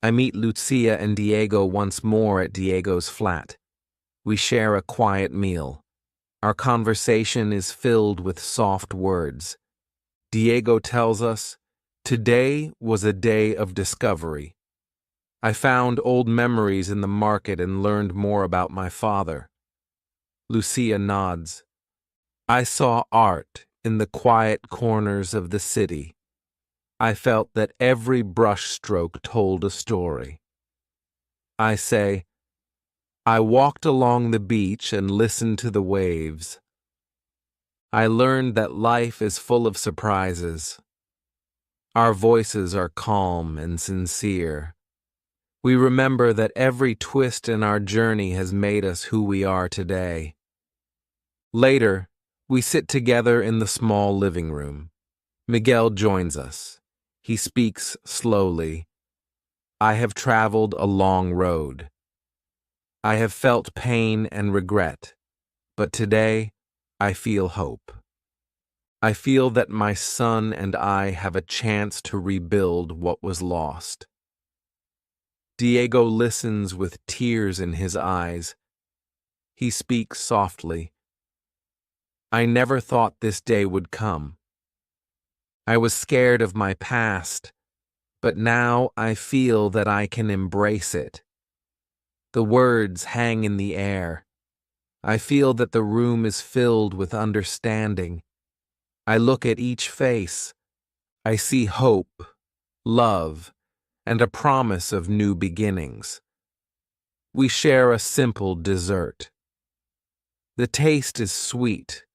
I meet Lucia and Diego once more at Diego's flat. We share a quiet meal. Our conversation is filled with soft words. Diego tells us, today was a day of discovery. I found old memories in the market and learned more about my father. Lucia nods. I saw art in the quiet corners of the city. I felt that every brushstroke told a story. I say, I walked along the beach and listened to the waves. I learned that life is full of surprises. Our voices are calm and sincere. We remember that every twist in our journey has made us who we are today. Later, we sit together in the small living room. Miguel joins us. He speaks slowly. I have traveled a long road. I have felt pain and regret, but today I feel hope. I feel that my son and I have a chance to rebuild what was lost. Diego listens with tears in his eyes. He speaks softly. I never thought this day would come. I was scared of my past, but now I feel that I can embrace it. The words hang in the air. I feel that the room is filled with understanding. I look at each face. I see hope, love, and a promise of new beginnings. We share a simple dessert. The taste is sweet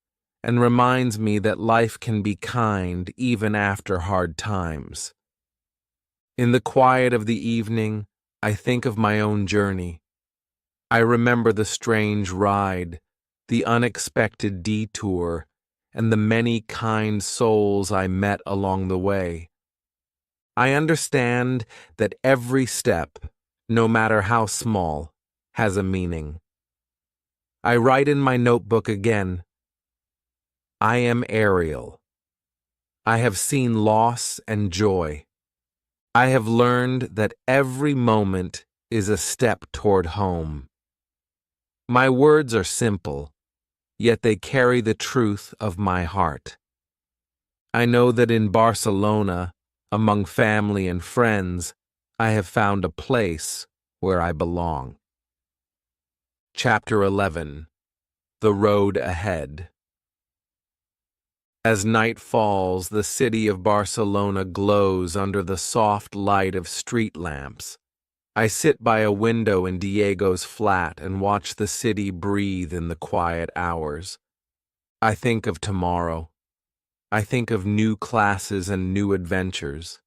and reminds me that life can be kind even after hard times. In the quiet of the evening, I think of my own journey. I remember the strange ride, the unexpected detour, and the many kind souls I met along the way. I understand that every step, no matter how small, has a meaning. I write in my notebook again, I am Ariel. I have seen loss and joy. I have learned that every moment is a step toward home. My words are simple, yet they carry the truth of my heart. I know that in Barcelona, among family and friends, I have found a place where I belong. Chapter 11. The Road Ahead. As night falls, the city of Barcelona glows under the soft light of street lamps. I sit by a window in Diego's flat and watch the city breathe in the quiet hours. I think of tomorrow. I think of new classes and new adventures.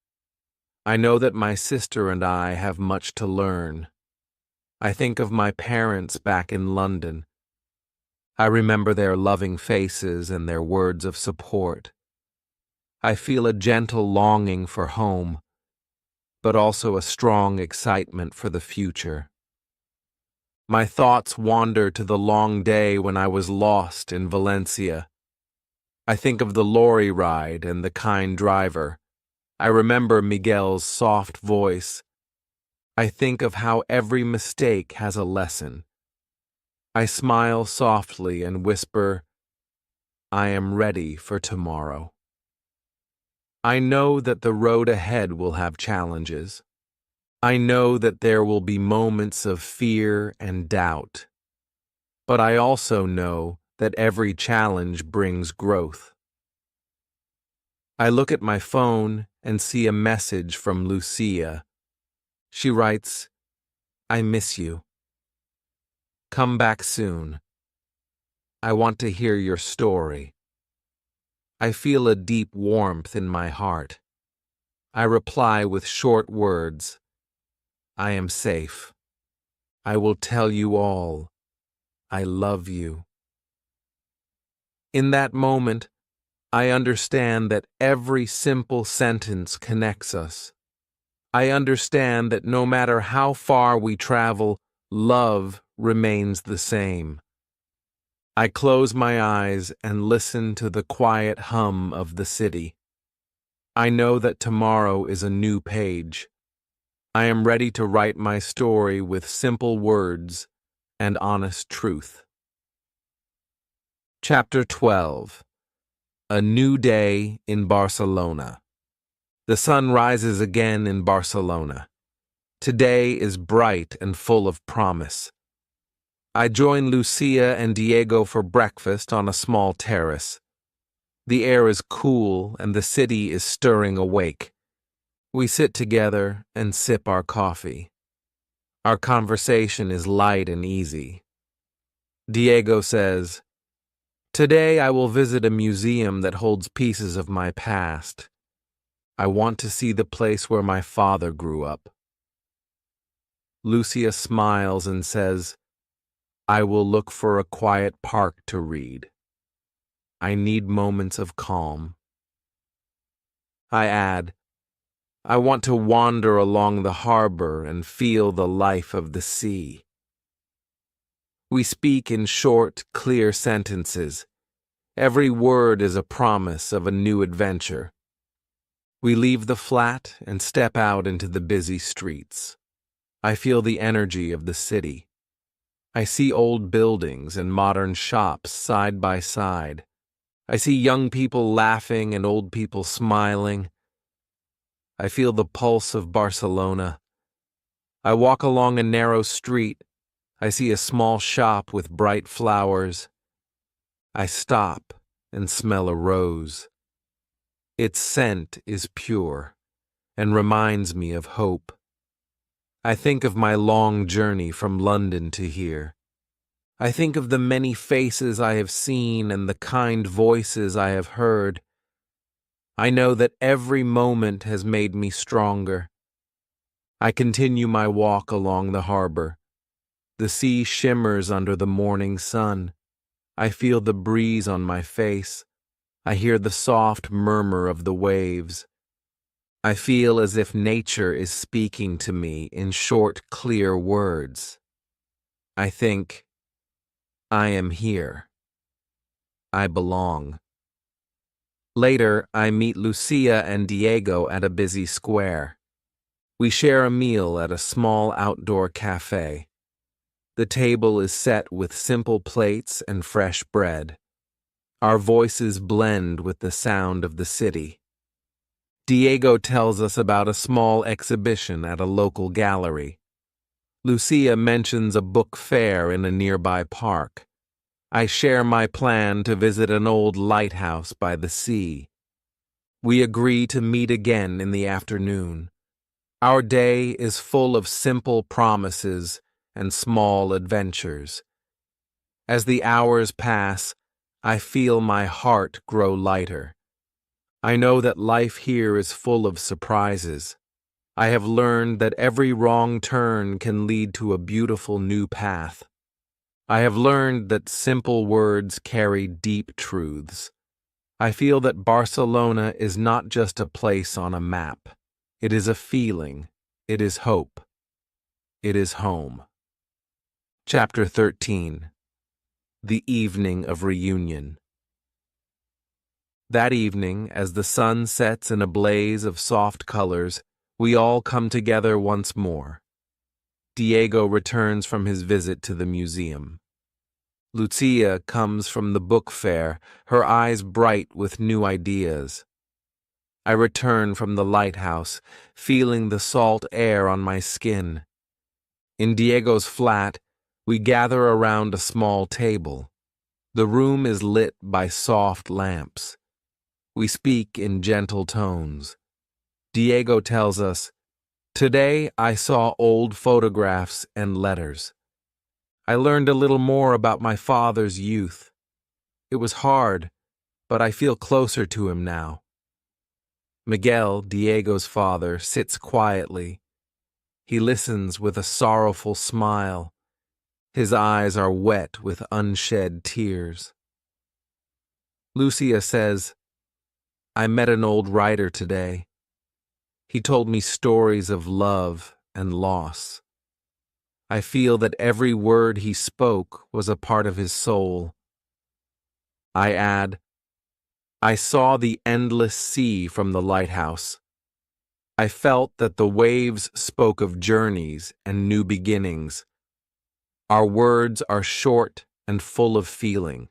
I know that my sister and I have much to learn. I think of my parents back in London. I remember their loving faces and their words of support. I feel a gentle longing for home, but also a strong excitement for the future. My thoughts wander to the long day when I was lost in Valencia. I think of the lorry ride and the kind driver. I remember Miguel's soft voice. I think of how every mistake has a lesson. I smile softly and whisper, I am ready for tomorrow. I know that the road ahead will have challenges. I know that there will be moments of fear and doubt. But I also know that every challenge brings growth. I look at my phone and see a message from Lucia. She writes, I miss you. Come back soon. I want to hear your story. I feel a deep warmth in my heart. I reply with short words. I am safe. I will tell you all. I love you. In that moment, I understand that every simple sentence connects us. I understand that no matter how far we travel, love remains the same. I close my eyes and listen to the quiet hum of the city. I know that tomorrow is a new page. I am ready to write my story with simple words and honest truth. Chapter 12. A New Day in Barcelona. The sun rises again in Barcelona. Today is bright and full of promise. I join Lucia and Diego for breakfast on a small terrace. The air is cool and the city is stirring awake. We sit together and sip our coffee. Our conversation is light and easy. Diego says, "Today I will visit a museum that holds pieces of my past. I want to see the place where my father grew up." Lucia smiles and says, "I will look for a quiet park to read. I need moments of calm." I add, "I want to wander along the harbor and feel the life of the sea." We speak in short, clear sentences. Every word is a promise of a new adventure. We leave the flat and step out into the busy streets. I feel the energy of the city. I see old buildings and modern shops side by side. I see young people laughing and old people smiling. I feel the pulse of Barcelona. I walk along a narrow street. I see a small shop with bright flowers. I stop and smell a rose. Its scent is pure and reminds me of hope. I think of my long journey from London to here. I think of the many faces I have seen and the kind voices I have heard. I know that every moment has made me stronger. I continue my walk along the harbor. The sea shimmers under the morning sun. I feel the breeze on my face. I hear the soft murmur of the waves. I feel as if nature is speaking to me in short, clear words. I think, I am here. I belong. Later, I meet Lucia and Diego at a busy square. We share a meal at a small outdoor cafe. The table is set with simple plates and fresh bread. Our voices blend with the sound of the city. Diego tells us about a small exhibition at a local gallery. Lucia mentions a book fair in a nearby park. I share my plan to visit an old lighthouse by the sea. We agree to meet again in the afternoon. Our day is full of simple promises and small adventures. As the hours pass, I feel my heart grow lighter. I know that life here is full of surprises. I have learned that every wrong turn can lead to a beautiful new path. I have learned that simple words carry deep truths. I feel that Barcelona is not just a place on a map. It is a feeling. It is hope. It is home. Chapter 13. The Evening of Reunion. That evening, as the sun sets in a blaze of soft colors, we all come together once more. Diego returns from his visit to the museum. Lucia comes from the book fair, her eyes bright with new ideas. I return from the lighthouse, feeling the salt air on my skin. In Diego's flat, we gather around a small table. The room is lit by soft lamps. We speak in gentle tones. Diego tells us, "Today I saw old photographs and letters. I learned a little more about my father's youth. It was hard, but I feel closer to him now." Miguel, Diego's father, sits quietly. He listens with a sorrowful smile. His eyes are wet with unshed tears. Lucia says, "I met an old writer today. He told me stories of love and loss. I feel that every word he spoke was a part of his soul." I add, "I saw the endless sea from the lighthouse. I felt that the waves spoke of journeys and new beginnings. Our words are short and full of feeling.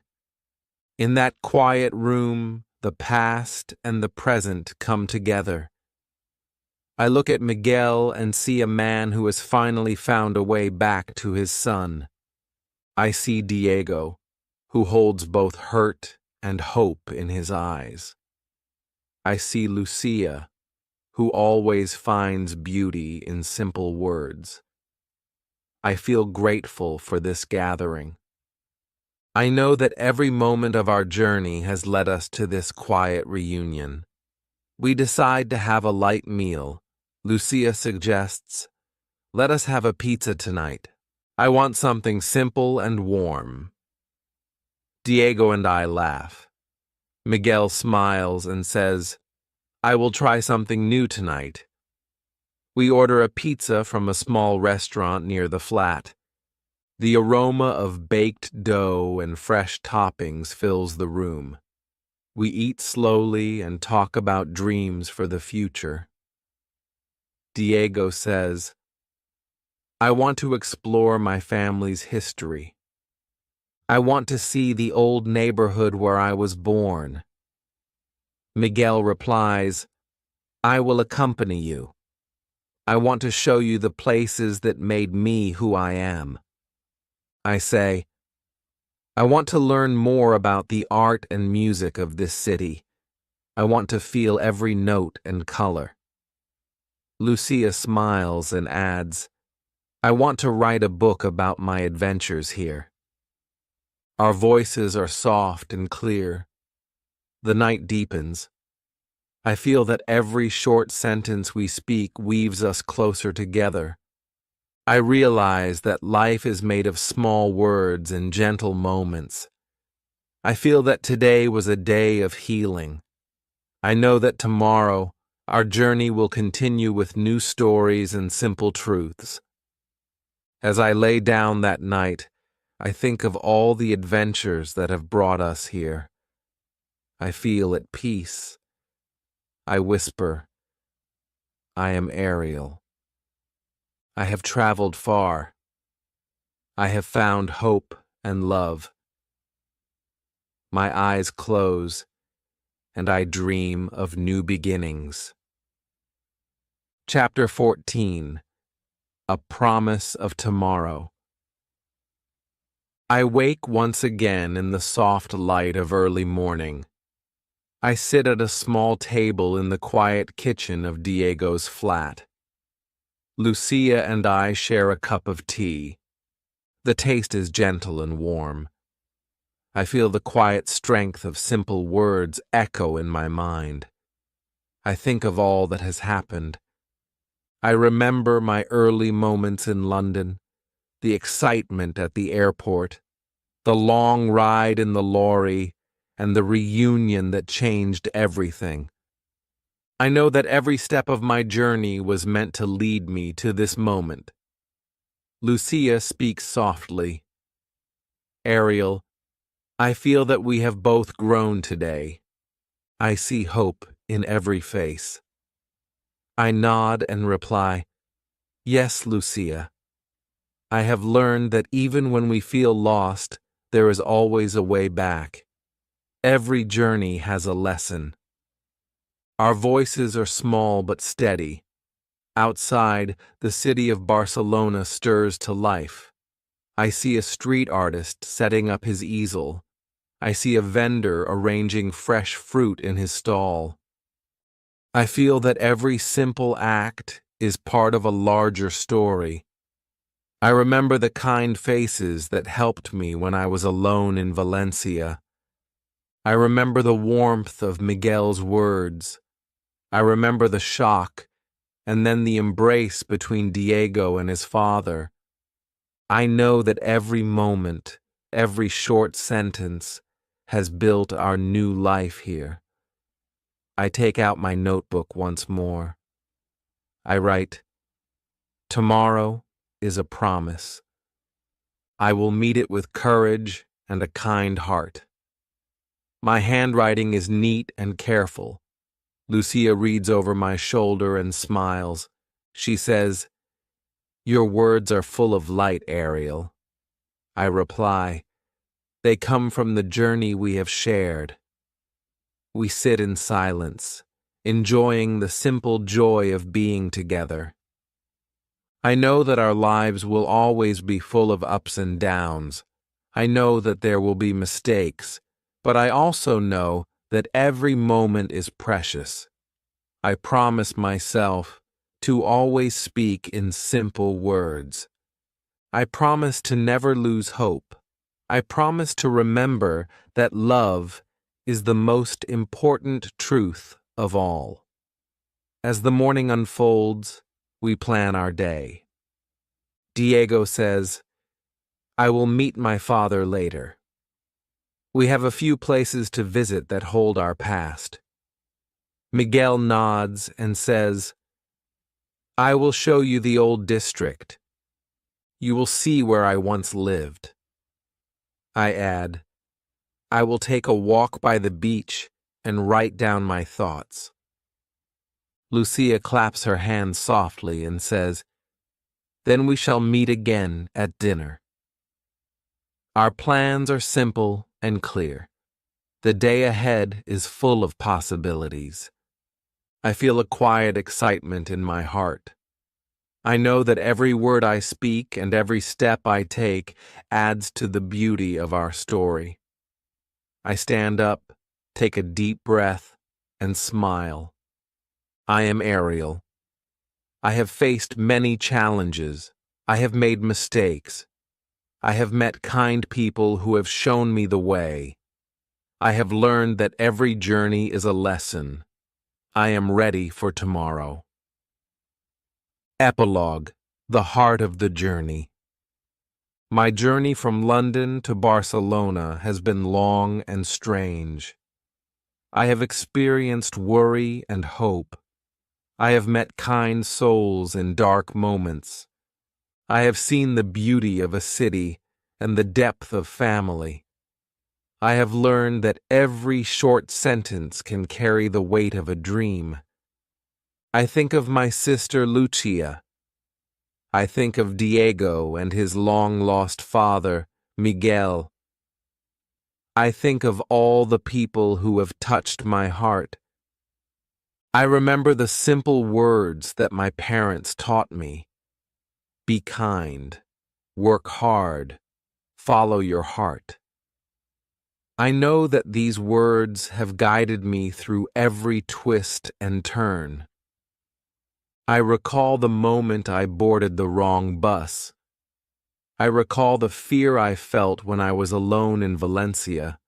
In that quiet room, the past and the present come together. I look at Miguel and see a man who has finally found a way back to his son. I see Diego, who holds both hurt and hope in his eyes. I see Lucia, who always finds beauty in simple words. I feel grateful for this gathering. I know that every moment of our journey has led us to this quiet reunion. We decide to have a light meal. Lucia suggests, "Let us have a pizza tonight. I want something simple and warm." Diego and I laugh. Miguel smiles and says, "I will try something new tonight." We order a pizza from a small restaurant near the flat. The aroma of baked dough and fresh toppings fills the room. We eat slowly and talk about dreams for the future. Diego says, "I want to explore my family's history. I want to see the old neighborhood where I was born." Miguel replies, "I will accompany you. I want to show you the places that made me who I am." I say, "I want to learn more about the art and music of this city. I want to feel every note and color." Lucia smiles and adds, "I want to write a book about my adventures here." Our voices are soft and clear. The night deepens. I feel that every short sentence we speak weaves us closer together. I realize that life is made of small words and gentle moments. I feel that today was a day of healing. I know that tomorrow our journey will continue with new stories and simple truths. As I lay down that night, I think of all the adventures that have brought us here. I feel at peace. I whisper, "I am Ariel. I have traveled far. I have found hope and love." My eyes close, and I dream of new beginnings. Chapter 14. A Promise of Tomorrow. I wake once again in the soft light of early morning. I sit at a small table in the quiet kitchen of Diego's flat. Lucia and I share a cup of tea. The taste is gentle and warm. I feel the quiet strength of simple words echo in my mind. I think of all that has happened. I remember my early moments in London, the excitement at the airport, the long ride in the lorry, and the reunion that changed everything. I know that every step of my journey was meant to lead me to this moment. Lucia speaks softly. "Ariel, I feel that we have both grown today. I see hope in every face." I nod and reply, "Yes, Lucia. I have learned that even when we feel lost, there is always a way back. Every journey has a lesson." Our voices are small but steady. Outside, the city of Barcelona stirs to life. I see a street artist setting up his easel. I see a vendor arranging fresh fruit in his stall. I feel that every simple act is part of a larger story. I remember the kind faces that helped me when I was alone in Valencia. I remember the warmth of Miguel's words. I remember the shock, and then the embrace between Diego and his father. I know that every moment, every short sentence, has built our new life here. I take out my notebook once more. I write, "Tomorrow is a promise. I will meet it with courage and a kind heart." My handwriting is neat and careful. Lucia reads over my shoulder and smiles. She says, "Your words are full of light, Ariel." I reply, "They come from the journey we have shared." We sit in silence, enjoying the simple joy of being together. I know that our lives will always be full of ups and downs, I know that there will be mistakes, but I also know that every moment is precious. I promise myself to always speak in simple words. I promise to never lose hope. I promise to remember that love is the most important truth of all. As the morning unfolds, we plan our day. Diego says, "I will meet my father later." We have a few places to visit that hold our past. Miguel nods and says, "I will show you the old district. You will see where I once lived." I add, "I will take a walk by the beach and write down my thoughts." Lucia claps her hands softly and says, "Then we shall meet again at dinner." Our plans are simple and clear. The day ahead is full of possibilities. I feel a quiet excitement in my heart. I know that every word I speak and every step I take adds to the beauty of our story. I stand up, take a deep breath, and smile. I am Ariel. I have faced many challenges. I have made mistakes. I have met kind people who have shown me the way. I have learned that every journey is a lesson. I am ready for tomorrow. Epilogue: The Heart of the Journey. My journey from London to Barcelona has been long and strange. I have experienced worry and hope. I have met kind souls in dark moments. I have seen the beauty of a city and the depth of family. I have learned that every short sentence can carry the weight of a dream. I think of my sister Lucia. I think of Diego and his long-lost father, Miguel. I think of all the people who have touched my heart. I remember the simple words that my parents taught me. Be kind, work hard, follow your heart. I know that these words have guided me through every twist and turn. I recall the moment I boarded the wrong bus. I recall the fear I felt when I was alone in Valencia.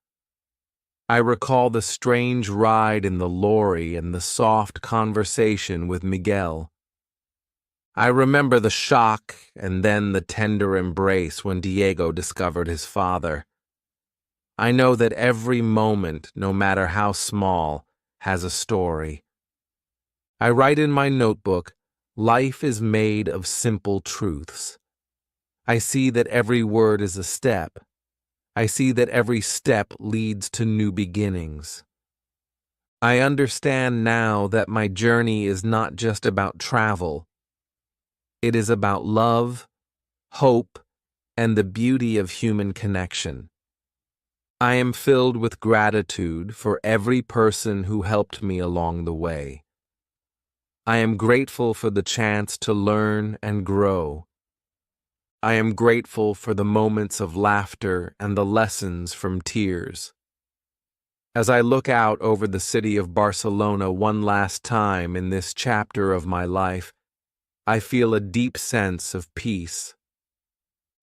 I recall the strange ride in the lorry and the soft conversation with Miguel. I remember the shock and then the tender embrace when Diego discovered his father. I know that every moment, no matter how small, has a story. I write in my notebook, life is made of simple truths. I see that every word is a step. I see that every step leads to new beginnings. I understand now that my journey is not just about travel. It is about love, hope, and the beauty of human connection. I am filled with gratitude for every person who helped me along the way. I am grateful for the chance to learn and grow. I am grateful for the moments of laughter and the lessons from tears. As I look out over the city of Barcelona one last time in this chapter of my life, I feel a deep sense of peace.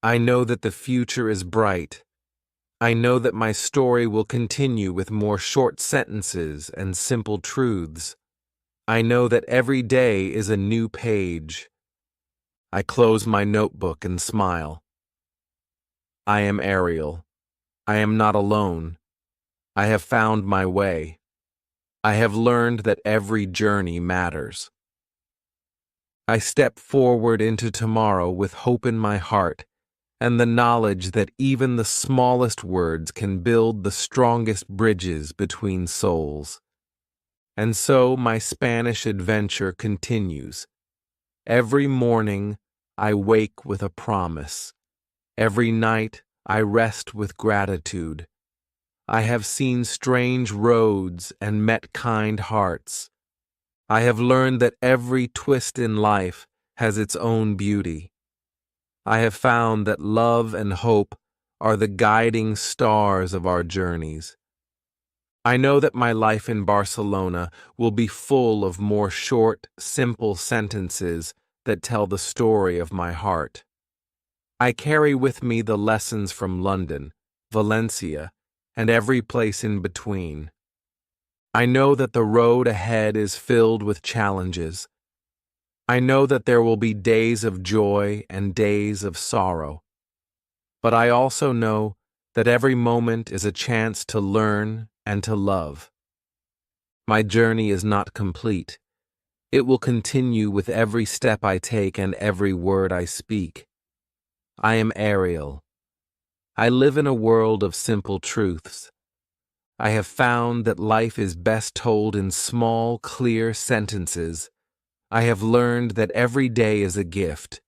I know that the future is bright. I know that my story will continue with more short sentences and simple truths. I know that every day is a new page. I close my notebook and smile. I am Ariel. I am not alone. I have found my way. I have learned that every journey matters. I step forward into tomorrow with hope in my heart and the knowledge that even the smallest words can build the strongest bridges between souls. And so my Spanish adventure continues. Every morning I wake with a promise. Every night I rest with gratitude. I have seen strange roads and met kind hearts. I have learned that every twist in life has its own beauty. I have found that love and hope are the guiding stars of our journeys. I know that my life in Barcelona will be full of more short, simple sentences that tell the story of my heart. I carry with me the lessons from London, Valencia, and every place in between. I know that the road ahead is filled with challenges. I know that there will be days of joy and days of sorrow. But I also know that every moment is a chance to learn and to love. My journey is not complete. It will continue with every step I take and every word I speak. I am Ariel. I live in a world of simple truths. I have found that life is best told in small, clear sentences. I have learned that every day is a gift,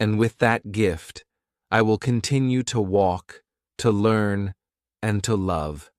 and with that gift, I will continue to walk, to learn, and to love.